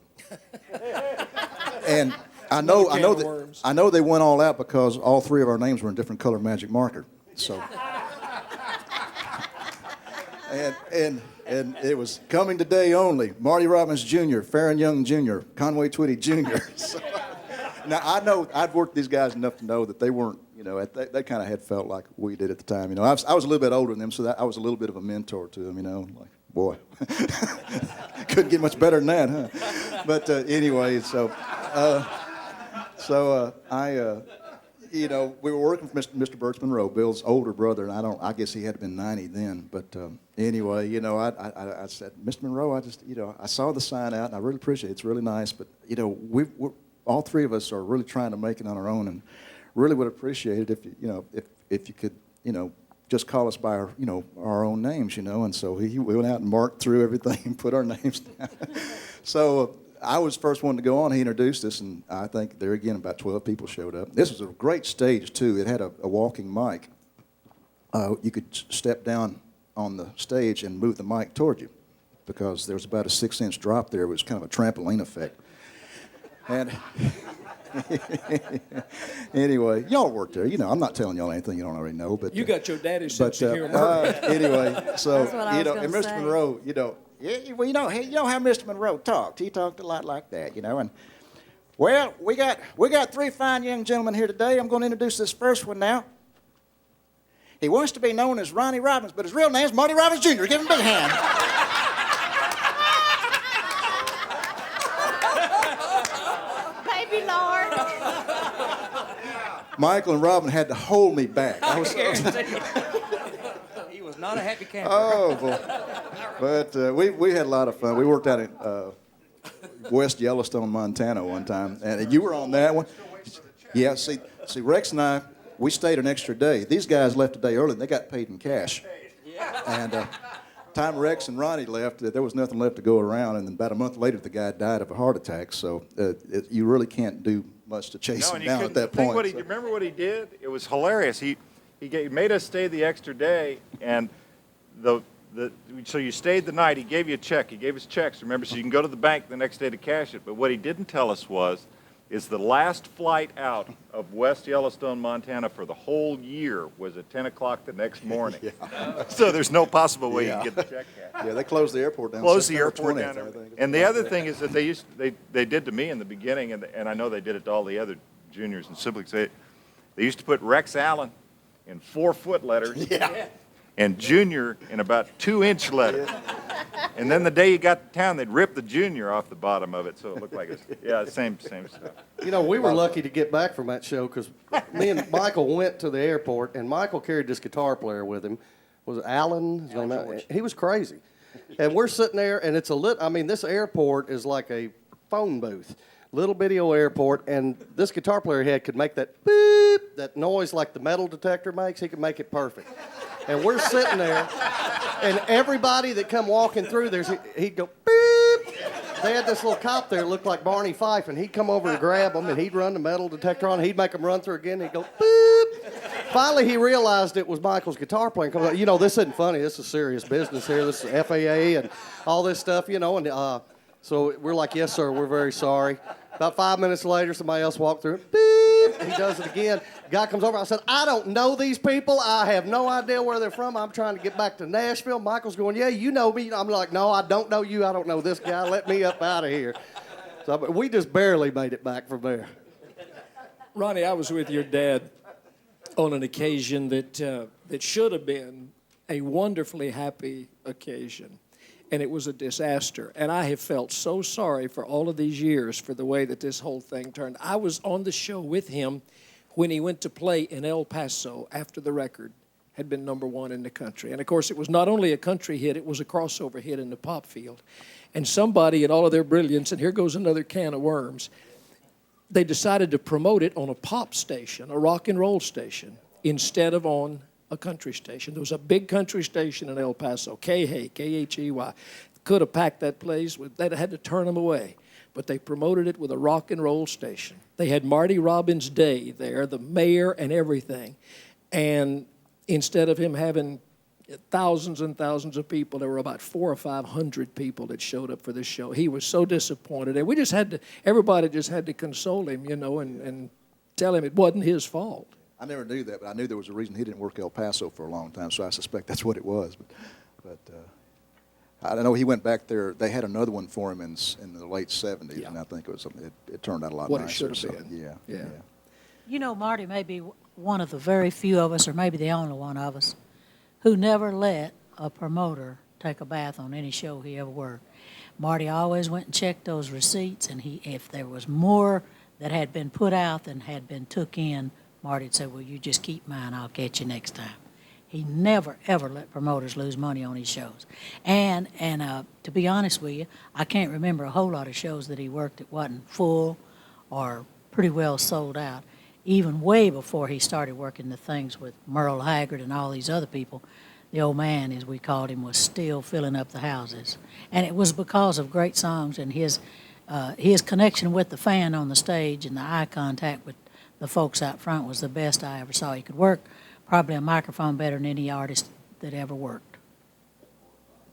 And I know Another can of worms. I know they went all out because all three of our names were in different color magic marker. So, and it was coming today only. Marty Robbins Jr., Farron Young Jr., Conway Twitty Jr. So, now I know I've worked these guys enough to know that they weren't. They kind of had felt like we did at the time. I was a little bit older than them, so that I was a little bit of a mentor to them. Like, boy, couldn't get much better than that, huh? But anyway, so we were working for Mr. Birch Monroe, Bill's older brother, and I guess he had been 90 then. But anyway, I said, Mr. Monroe, I saw the sign out, and I really appreciate it. It's really nice, but we're all three of us are really trying to make it on our own, and really would appreciate it if you could just call us by our own names, and so we went out and marked through everything and put our names down. So I was the first one to go on. He introduced us, and I think there again about 12 people showed up. This was a great stage too. It had a walking mic. You could step down on the stage and move the mic toward you because there was about a 6-inch drop there. It was kind of a trampoline effect. And anyway, y'all worked there. I'm not telling y'all anything you don't already know. But you got your daddy's sense of humor. Anyway, so That's what I was gonna and Mr. say. Monroe, you know how Mr. Monroe talked. He talked a lot like that, And well, we got three fine young gentlemen here today. I'm going to introduce this first one now. He wants to be known as Ronnie Robbins, but his real name is Marty Robbins Jr. Give him a big hand. Baby Lord. Michael and Robin had to hold me back. He was not a happy camper. Oh, boy. But we had a lot of fun. We worked out in West Yellowstone, Montana one time. And you were on that one? Yeah, see, Rex and I, we stayed an extra day. These guys left a day early, and they got paid in cash. And time Rex and Ronnie left, there was nothing left to go around. And then about a month later, the guy died of a heart attack. So you really can't do much to chase him down at that point. Remember what he did? It was hilarious. He made us stay the extra day, and so you stayed the night. He gave you a check. He gave us checks, remember, so you can go to the bank the next day to cash it. But what he didn't tell us is the last flight out of West Yellowstone, Montana for the whole year was at 10 o'clock the next morning. So there's no possible way you can get the check cashed. Yeah, they closed the airport down. Closed the airport 20th, down. I think. And the other thing is that they did to me in the beginning, and I know they did it to all the other juniors and siblings. They used to put Rex Allen in 4-foot letters. And Junior in about 2-inch letters. And then the day you got to town, they'd rip the Junior off the bottom of it, so it looked like it was, same stuff. We were lucky to get back from that show because me and Michael went to the airport, and Michael carried this guitar player with him. Was it Alan? George. He was crazy. And we're sitting there, and it's this airport is like a phone booth. Little bitty old airport, and this guitar player he had could make that beep, that noise like the metal detector makes. He could make it perfect. And we're sitting there, and everybody that come walking through there, he'd go beep. They had this little cop there that looked like Barney Fife, and he'd come over and grab them, and he'd run the metal detector on. He'd make them run through again. And he'd go beep. Finally, he realized it was Michael's guitar playing. This isn't funny. This is serious business here. This is FAA and all this stuff, And so we're like, yes, sir. We're very sorry. About 5 minutes later, somebody else walked through. Beep. He does it again. Guy comes over. I said, I don't know these people. I have no idea where they're from. I'm trying to get back to Nashville. Michael's going, yeah, you know me. I'm like, no, I don't know you. I don't know this guy. Let me up out of here. So we just barely made it back from there. Ronnie, I was with your dad on an occasion that should have been a wonderfully happy occasion. And it was a disaster. And I have felt so sorry for all of these years for the way that this whole thing turned. I was on the show with him when he went to play in El Paso after the record had been #1 in the country. And, of course, it was not only a country hit, it was a crossover hit in the pop field. And somebody, in all of their brilliance, and here goes another can of worms, they decided to promote it on a pop station, a rock and roll station, instead of on a country station. There was a big country station in El Paso, Khey. Could have packed that place. They'd had to turn them away. But they promoted it with a rock and roll station. They had Marty Robbins Day there, the mayor and everything. And instead of him having thousands and thousands of people. There were about 400 or 500 people that showed up for this show. He was so disappointed. And we just had to, everybody just had to console him, you know, and tell him it wasn't his fault. I never knew that, but I knew there was a reason he didn't work El Paso for a long time, so I suspect that's what it was. But I know he went back there. They had another one for him in the late 70s, and I think it turned out a lot What nicer. it should have been. Yeah. You know, Marty may be one of the very few of us, or maybe the only one of us, who never let a promoter take a bath on any show he ever worked. Marty always went and checked those receipts, and if there was more that had been put out than had been took in, Marty'd say, well, you just keep mine, I'll catch you next time. He never, ever let promoters lose money on his shows. And to be honest with you, I can't remember a whole lot of shows that he worked that wasn't full or pretty well sold out. Even way before he started working the things with Merle Haggard and all these other people, the old man, as we called him, was still filling up the houses. And it was because of great songs and his connection with the fan on the stage and the eye contact with the folks out front was the best I ever saw. He could work probably a microphone better than any artist that ever worked.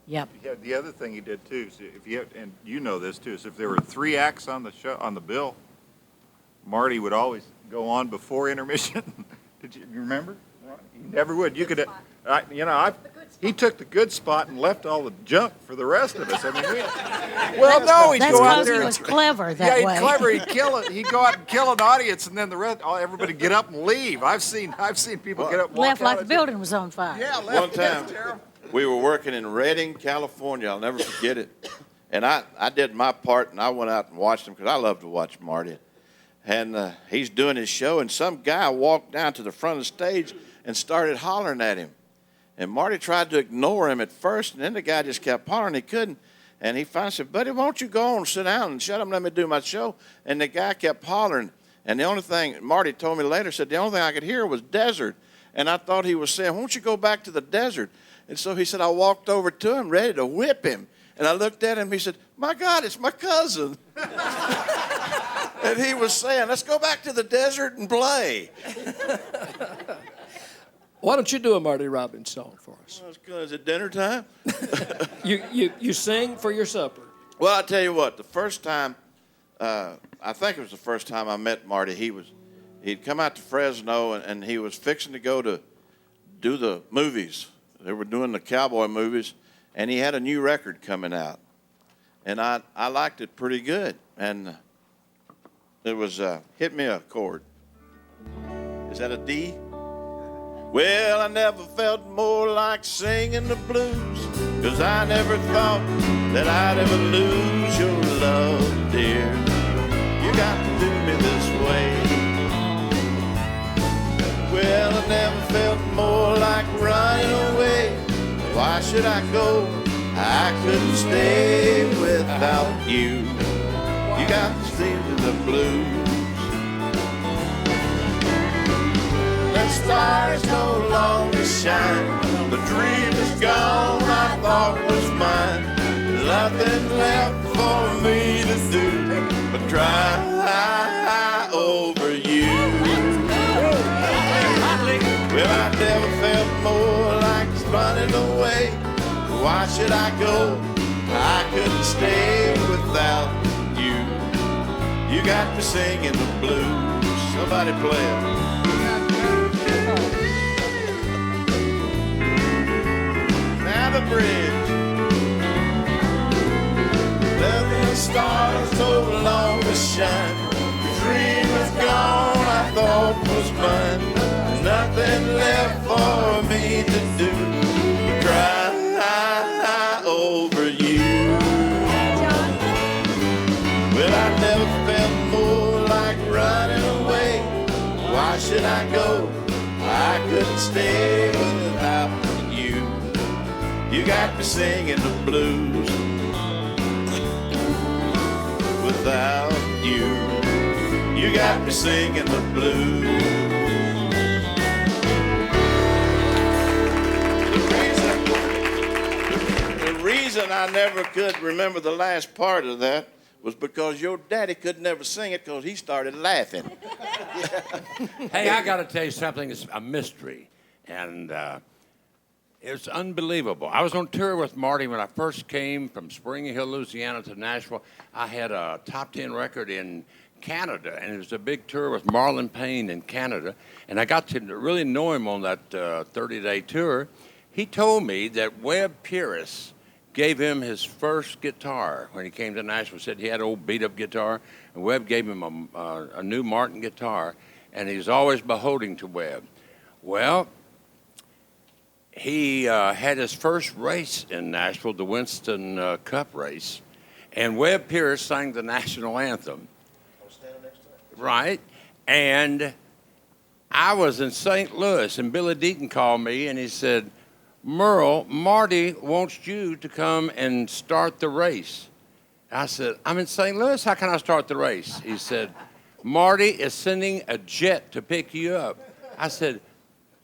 Yep. Yeah, the other thing he did too, is if you have, and you know this too, is if there were 3 acts on the show, on the bill, Marty would always go on before intermission. Did you remember? He never would. You could, he took the good spot and left all the junk for the rest of us. I mean, well, no, he'd go out there. He was clever that way. Yeah, he's clever. He'd kill it. He'd go out and kill an audience, and then the rest, everybody get up and leave. I've seen people get up and walk Left like out. the building was on fire. Yeah, left. One time, we were working in Redding, California. I'll never forget it. And I did my part, and I went out and watched him because I love to watch Marty. And he's doing his show, and some guy walked down to the front of the stage and started hollering at him. And Marty tried to ignore him at first, and then the guy just kept hollering. He couldn't. And he finally said, buddy, won't you go on and sit down and shut up and let me do my show? And the guy kept hollering. And the only thing, Marty told me later, said the only thing I could hear was desert. And I thought he was saying, won't you go back to the desert? And so he said, I walked over to him, ready to whip him. And I looked at him, he said, my God, it's my cousin. And he was saying, let's go back to the desert and play. Why don't you do a Marty Robbins song for us? Well, it's good. Is it dinner time? You sing for your supper. Well, I'll tell you what, the first time, I think it was the first time I met Marty, he'd come out to Fresno and he was fixing to go to do the movies. They were doing the cowboy movies, and he had a new record coming out. And I liked it pretty good. And it was, hit me a chord. Is that a D? Well, I never felt more like singing the blues, 'cause I never thought that I'd ever lose your love, dear. You got to do me this way. Well, I never felt more like running away. Why should I go? I couldn't stay without you. You got to sing the blues. The stars no longer shine. The dream is gone, I thought was mine. There's nothing left for me to do but cry over you. Well, I never felt more like running away. Why should I go? I couldn't stay without you. You got me singing the blues. Somebody play it. Now the bridge. The stars no longer shine. The dream is gone, I thought was mine. There's nothing left for me to do but cry over you. Well, I never felt more like running away. Why should I go? I couldn't stay without you. You got me singing the blues without you. You got me singing the blues. The reason I never could remember the last part of that was because your daddy could never sing it because he started laughing. Hey, I got to tell you something that's a mystery. And It's unbelievable. I was on tour with Marty when I first came from Spring Hill, Louisiana to Nashville. I had a top 10 record in Canada, and it was a big tour with Marlon Payne in Canada. And I got to really know him on that 30-day tour. He told me that Webb Pierce gave him his first guitar when he came to Nashville. Said he had an old beat-up guitar, and Webb gave him a new Martin guitar, and he was always beholding to Webb. Well, he had his first race in Nashville, the Winston Cup race, and Webb Pierce sang the national anthem. Right, and I was in St. Louis, and Billy Deaton called me, and he said, Merle, Marty wants you to come and start the race. I said, I'm in St. Louis, how can I start the race? He said, Marty is sending a jet to pick you up. I said,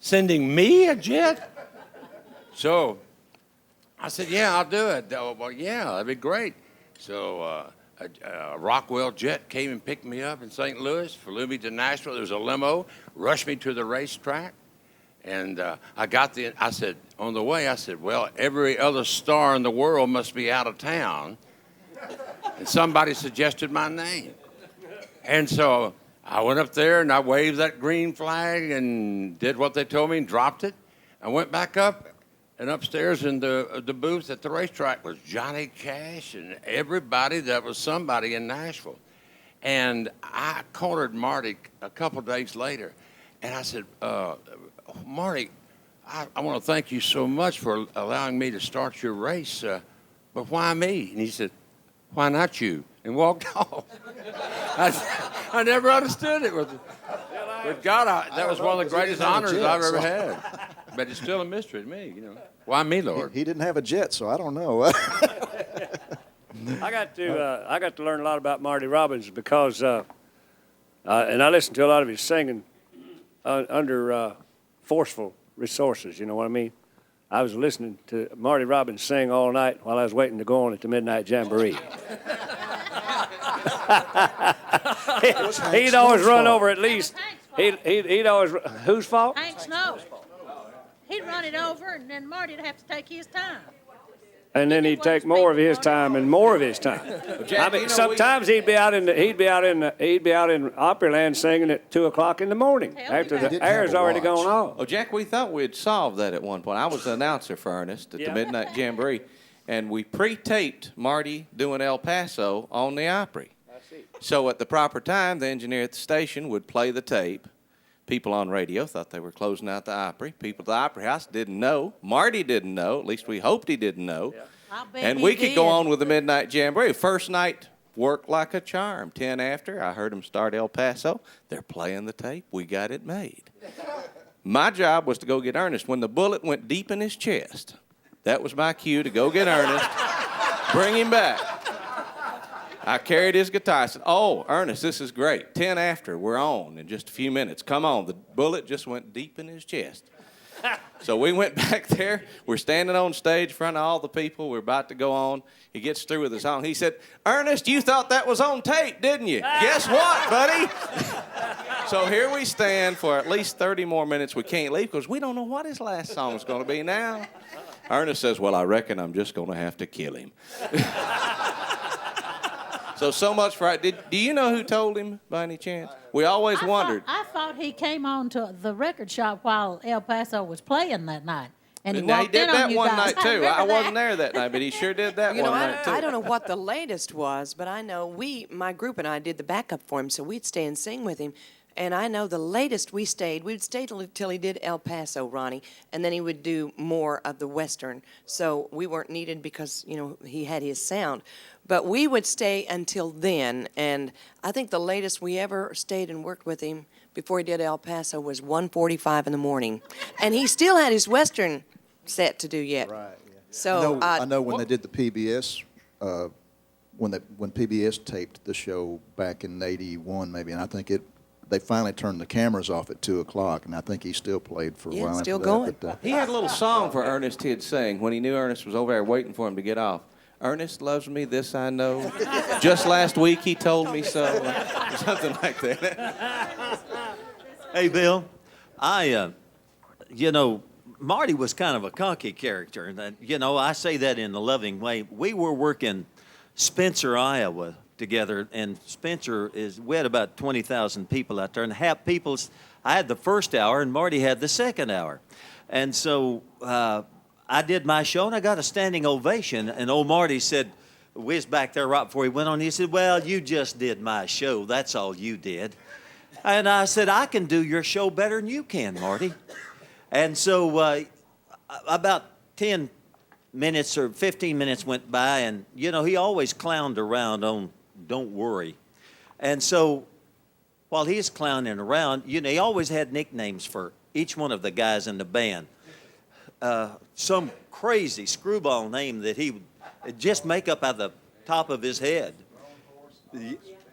sending me a jet? So I said, yeah, I'll do it. Well, yeah, that'd be great. So a Rockwell jet came and picked me up in St. Louis, flew me to Nashville. There was a limo, rushed me to the racetrack. And I said, on the way, I said, well, every other star in the world must be out of town. And somebody suggested my name. And so I went up there and I waved that green flag and did what they told me and dropped it. I went back up. And upstairs in the booth at the racetrack was Johnny Cash and everybody that was somebody in Nashville. And I cornered Marty a couple days later, and I said, Marty, I want to thank you so much for allowing me to start your race, but why me? And he said, why not you? And walked off. I never understood it. With God, that was one of the greatest honors I've ever had. But it's still a mystery to me, you know. Why me, Lord? He didn't have a jet, so I don't know. I got to learn a lot about Marty Robbins because, and I listened to a lot of his singing under forceful resources. You know what I mean? I was listening to Marty Robbins sing all night while I was waiting to go on at the Midnight Jamboree. He'd always run over at least. He'd always. Whose fault? Hank Snow. He'd run it over, and then Marty'd have to take his time. And then he'd take more of his time and more of his time. I mean, sometimes he'd be out in Opryland singing at 2:00 in the morning after the air's already gone off. Oh, Jack, we thought we'd solved that at one point. I was the announcer for Ernest at the Midnight Jamboree, and we pre-taped Marty doing El Paso on the Opry. So at the proper time, the engineer at the station would play the tape. People on radio thought they were closing out the Opry. People at the Opry House didn't know. Marty didn't know. At least we hoped he didn't know. And we could go on with the Midnight Jamboree. First night worked like a charm. 10 after, I heard them start El Paso. They're playing the tape. We got it made. My job was to go get Ernest. When the bullet went deep in his chest, that was my cue to go get Ernest, bring him back. I carried his guitar. I said, oh, Ernest, this is great. 10 after, we're on in just a few minutes. Come on. The bullet just went deep in his chest. So we went back there. We're standing on stage in front of all the people. We're about to go on. He gets through with the song. He said, Ernest, you thought that was on tape, didn't you? Guess what, buddy? So here we stand for at least 30 more minutes. We can't leave because we don't know what his last song is going to be now. Ernest says, well, I reckon I'm just going to have to kill him. So much for do you know who told him by any chance? We always wondered. I thought he came on to the record shop while El Paso was playing that night. And he He walked did in on that you one guys. night, too. I I wasn't there that night, but he sure did that You one know, night, too. I don't know what the latest was, but I know my group and I did the backup for him, so we'd stay and sing with him. And I know the latest we'd stay till he did El Paso, Ronnie, and then he would do more of the Western. So we weren't needed because, you know, he had his sound. But we would stay until then, and I think the latest we ever stayed and worked with him before he did El Paso was 1:45 in the morning. And he still had his Western set to do yet. Right, yeah. So I know when they did the PBS, when PBS taped the show back in '81 maybe, and I think they finally turned the cameras off at 2:00, and I think he still played for a while still after going. that. He had a little song for Ernest he'd sing when he knew Ernest was over there waiting for him to get off. Ernest loves me, this I know. Just last week he told me so. Something like that. Hey, Bill, Marty was kind of a cocky character. And I say that in a loving way. We were working Spencer, Iowa together, and we had about 20,000 people out there, and I had the first hour, and Marty had the second hour. And so I did my show, and I got a standing ovation, and old Marty said, we was back there right before he went on, he said, well, you just did my show. That's all you did. And I said, I can do your show better than you can, Marty. And so about 10 minutes or 15 minutes went by, and, he always clowned around on Don't Worry. And so while he's clowning around, he always had nicknames for each one of the guys in the band. Some crazy screwball name that he would just make up out of the top of his head.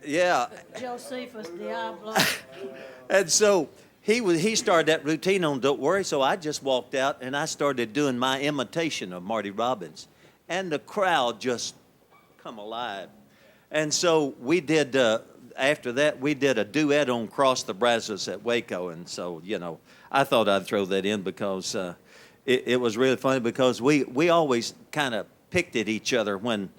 Yeah. Josephus Diablo. And so he started that routine on Don't Worry, so I just walked out and I started doing my imitation of Marty Robbins. And the crowd just come alive. And so we did, after that, we did a duet on Cross the Brazos at Waco. And so, I thought I'd throw that in because it was really funny because we always kind of picked at each other one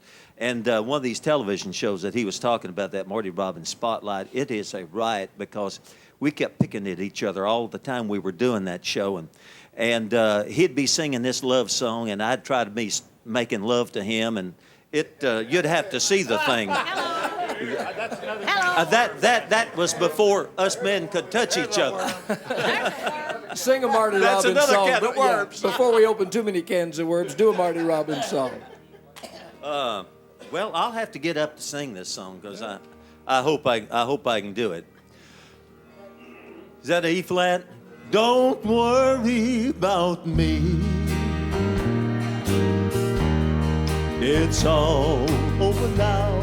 of these television shows that he was talking about, that Marty Robbins Spotlight, it is a riot because we kept picking at each other all the time we were doing that show. And he'd be singing this love song, and I'd try to be making love to him, and you'd have to see the thing. That was before us men could touch each other. Sing a Marty That's Robbins another song. can of worms. Before we open too many cans of worms, do a Marty Robbins song. Well, I'll have to get up to sing this song because I hope I can do it. Is that an E flat? Don't worry about me. It's all over now.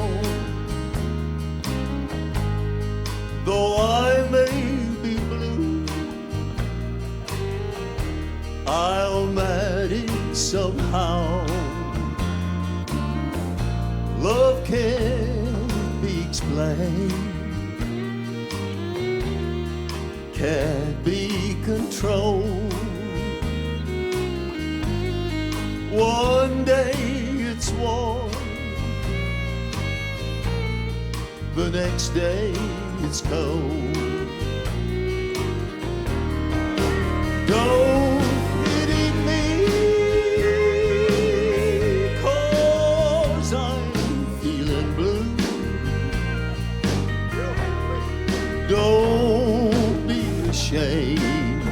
Though I may be blue, I'll manage somehow. Love can't be explained, can't be controlled. One day it's warm, the next day it's cold. Don't pity me, 'cause I'm feeling blue. Don't be ashamed,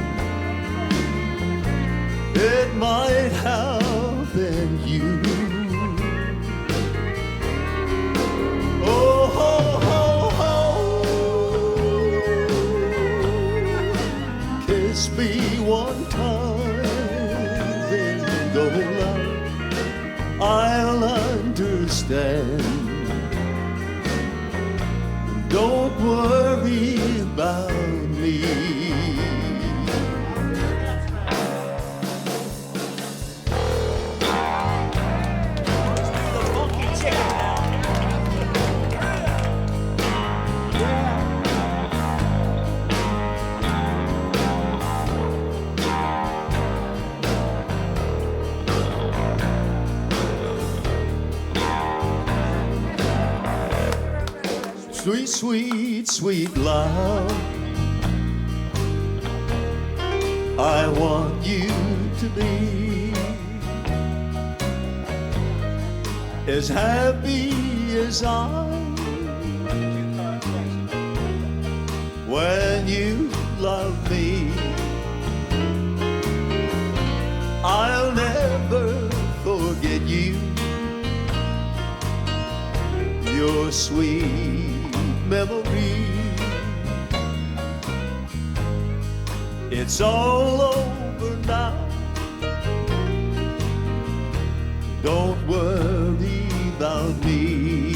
it might have been you. Oh, ho, ho, ho. Kiss me one time, then go loud. I'll understand. Don't worry about me. Sweet, sweet, sweet love, I want you to be as happy as I when you love me. I'll never forget you, your sweet memory. It's all over now. Don't worry about me.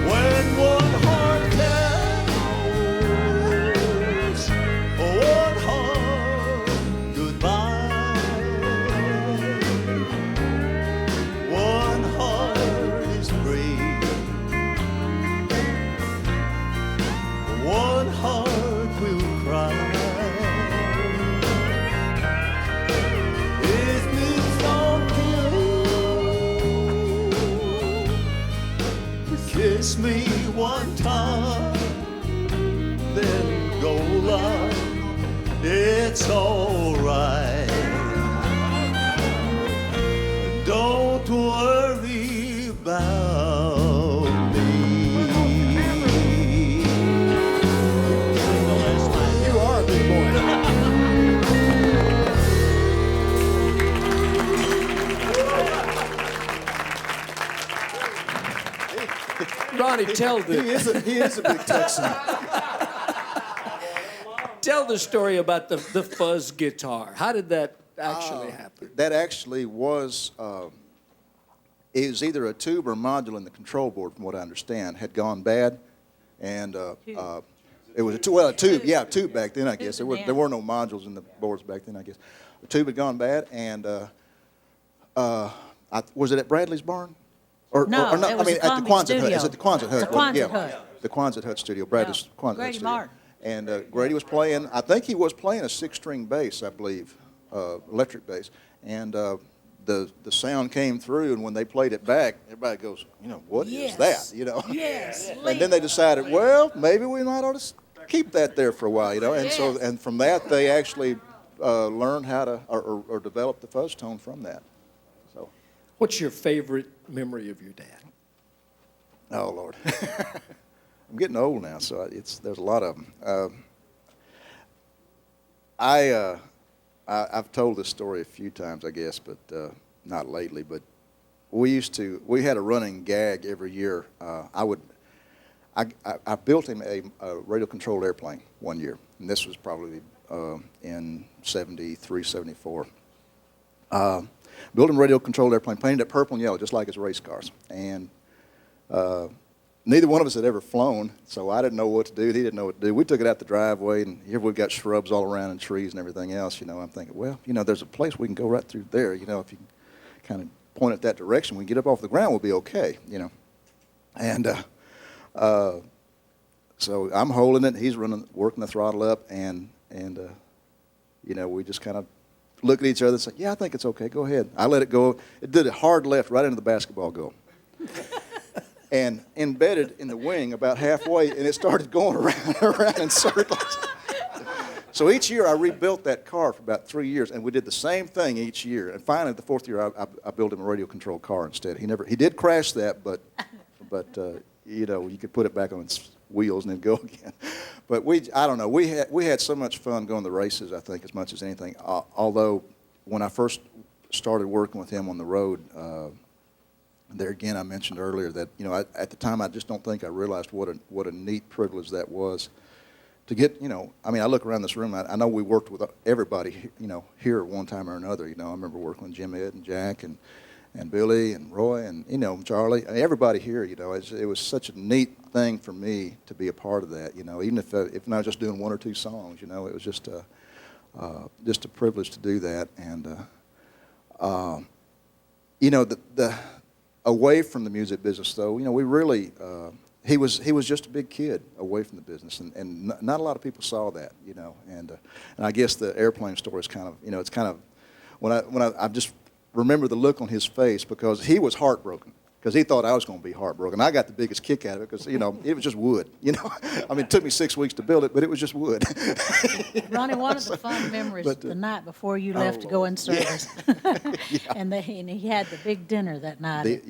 When one heart tells one heart goodbye, one heart is free, one heart will cry. kiss me one time, then go, love, it's all right. Don't worry about me. You are a big boy. Ronnie, tell the He is a big Texan. tell the story about the fuzz guitar. How did that actually happen? That actually was, it was either a tube or a module in the control board, from what I understand, had gone bad, and it was a tube, yeah, a tube back then, I guess. There were no modules in the boards back then, I guess. The tube had gone bad, and was it at Bradley's barn? No, it was at the Quonset Hut. Is it the Quonset Hut? The Quonset Yeah, Hut. the Quonset Hut studio, Bradley's Quonset Hut Grady studio. Martin. And Grady was playing, I think he was playing a 6-string bass, I believe, electric bass. And the sound came through, and when they played it back, everybody goes, what is that? Yes. And then they decided, well, maybe we might ought to keep that there for a while, And so, and from that, they actually learned how to, or developed the fuzz tone from that. So. What's your favorite memory of your dad? Oh, Lord. I'm getting old now, so there's a lot of them. I've told this story a few times, I guess, but not lately. But we had a running gag every year. I built him a radio-controlled airplane one year, and this was probably in 73, 74. Built him a radio-controlled airplane, painted it purple and yellow, just like his race cars. And neither one of us had ever flown, so I didn't know what to do. He didn't know what to do. We took it out the driveway, and here we've got shrubs all around and trees and everything else. I'm thinking, well, there's a place we can go right through there. If you kind of point it that direction, we can get up off the ground, we'll be okay. And so I'm holding it. He's working the throttle up, and we just kind of look at each other and say, yeah, I think it's okay. Go ahead. I let it go. It did a hard left right into the basketball goal. And embedded in the wing about halfway, and it started going around in circles. So each year I rebuilt that car for about 3 years, and we did the same thing each year. And finally, the 4th year, I built him a radio-controlled car instead. He did crash that, but you could put it back on its wheels and then go again. But I don't know. We had so much fun going to the races, I think, as much as anything. Although when I first started working with him on the road, there again, I mentioned earlier that at the time I just don't think I realized what a neat privilege that was to get. I look around this room. I know we worked with everybody here at one time or another. I remember working with Jim, Ed, and Jack, and Billy, and Roy, and Charlie. everybody here. It was such a neat thing for me to be a part of that. Even if I was just doing 1 or 2 songs. It was just a privilege to do that. And the away from the music business, though, we really, he was just a big kid away from the business, and not a lot of people saw that, and I guess the airplane story is kind of, it's kind of, when I just remember the look on his face, because he was heartbroken, because he thought I was going to be heartbroken. I got the biggest kick out of it, because, it was just wood, it took me 6 weeks to build it, but it was just wood. Ronnie, one of the fun memories the night before you left to go in service, and he had the big dinner that night at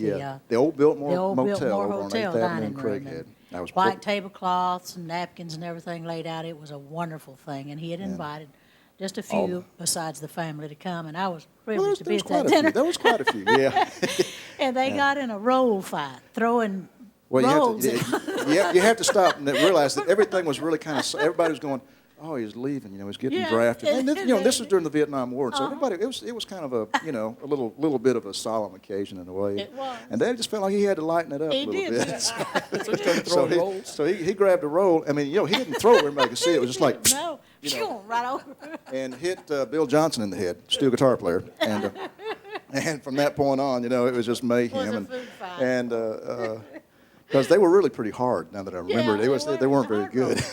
the old Biltmore Motel over on 8th Avenue dining in room. Craighead. White tablecloths and napkins and everything laid out. It was a wonderful thing, and he had invited just a few besides the family to come, and I was privileged to be at that dinner. There was quite a few, yeah. And they got in a roll fight, throwing rolls. You have to stop and realize that everything was really kind of, everybody was going, oh, he's leaving, he's getting drafted. And this was during the Vietnam War, so everybody, it was kind of a, a little bit of a solemn occasion in a way. It was. And Dad just felt like he had to lighten it up a little bit. So he started throwing rolls. So he grabbed a roll. He didn't throw it where everybody could see it. It was just like, no, right over. And hit Bill Johnson in the head, steel guitar player. And from that point on, it was just mayhem. Because they were really pretty hard. Now that I remember, they weren't very good.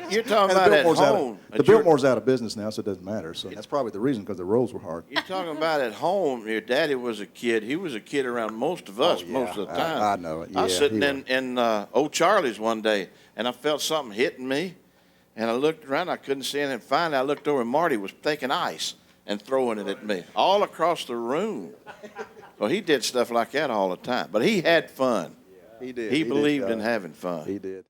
You're talking And about at home. the Biltmore's out of business now, so it doesn't matter. So that's probably the reason, because the roles were hard. You're talking about at home. Your daddy was a kid. He was a kid around most of us most of the time. I know it. I was Yeah, sitting he in Old Charlie's one day, and I felt something hitting me, and I looked around. I couldn't see anything. Finally, I looked over, and Marty was taking ice and throwing it at me all across the room. Well, he did stuff like that all the time, but he had fun. He did. He did, believed in having fun. He did.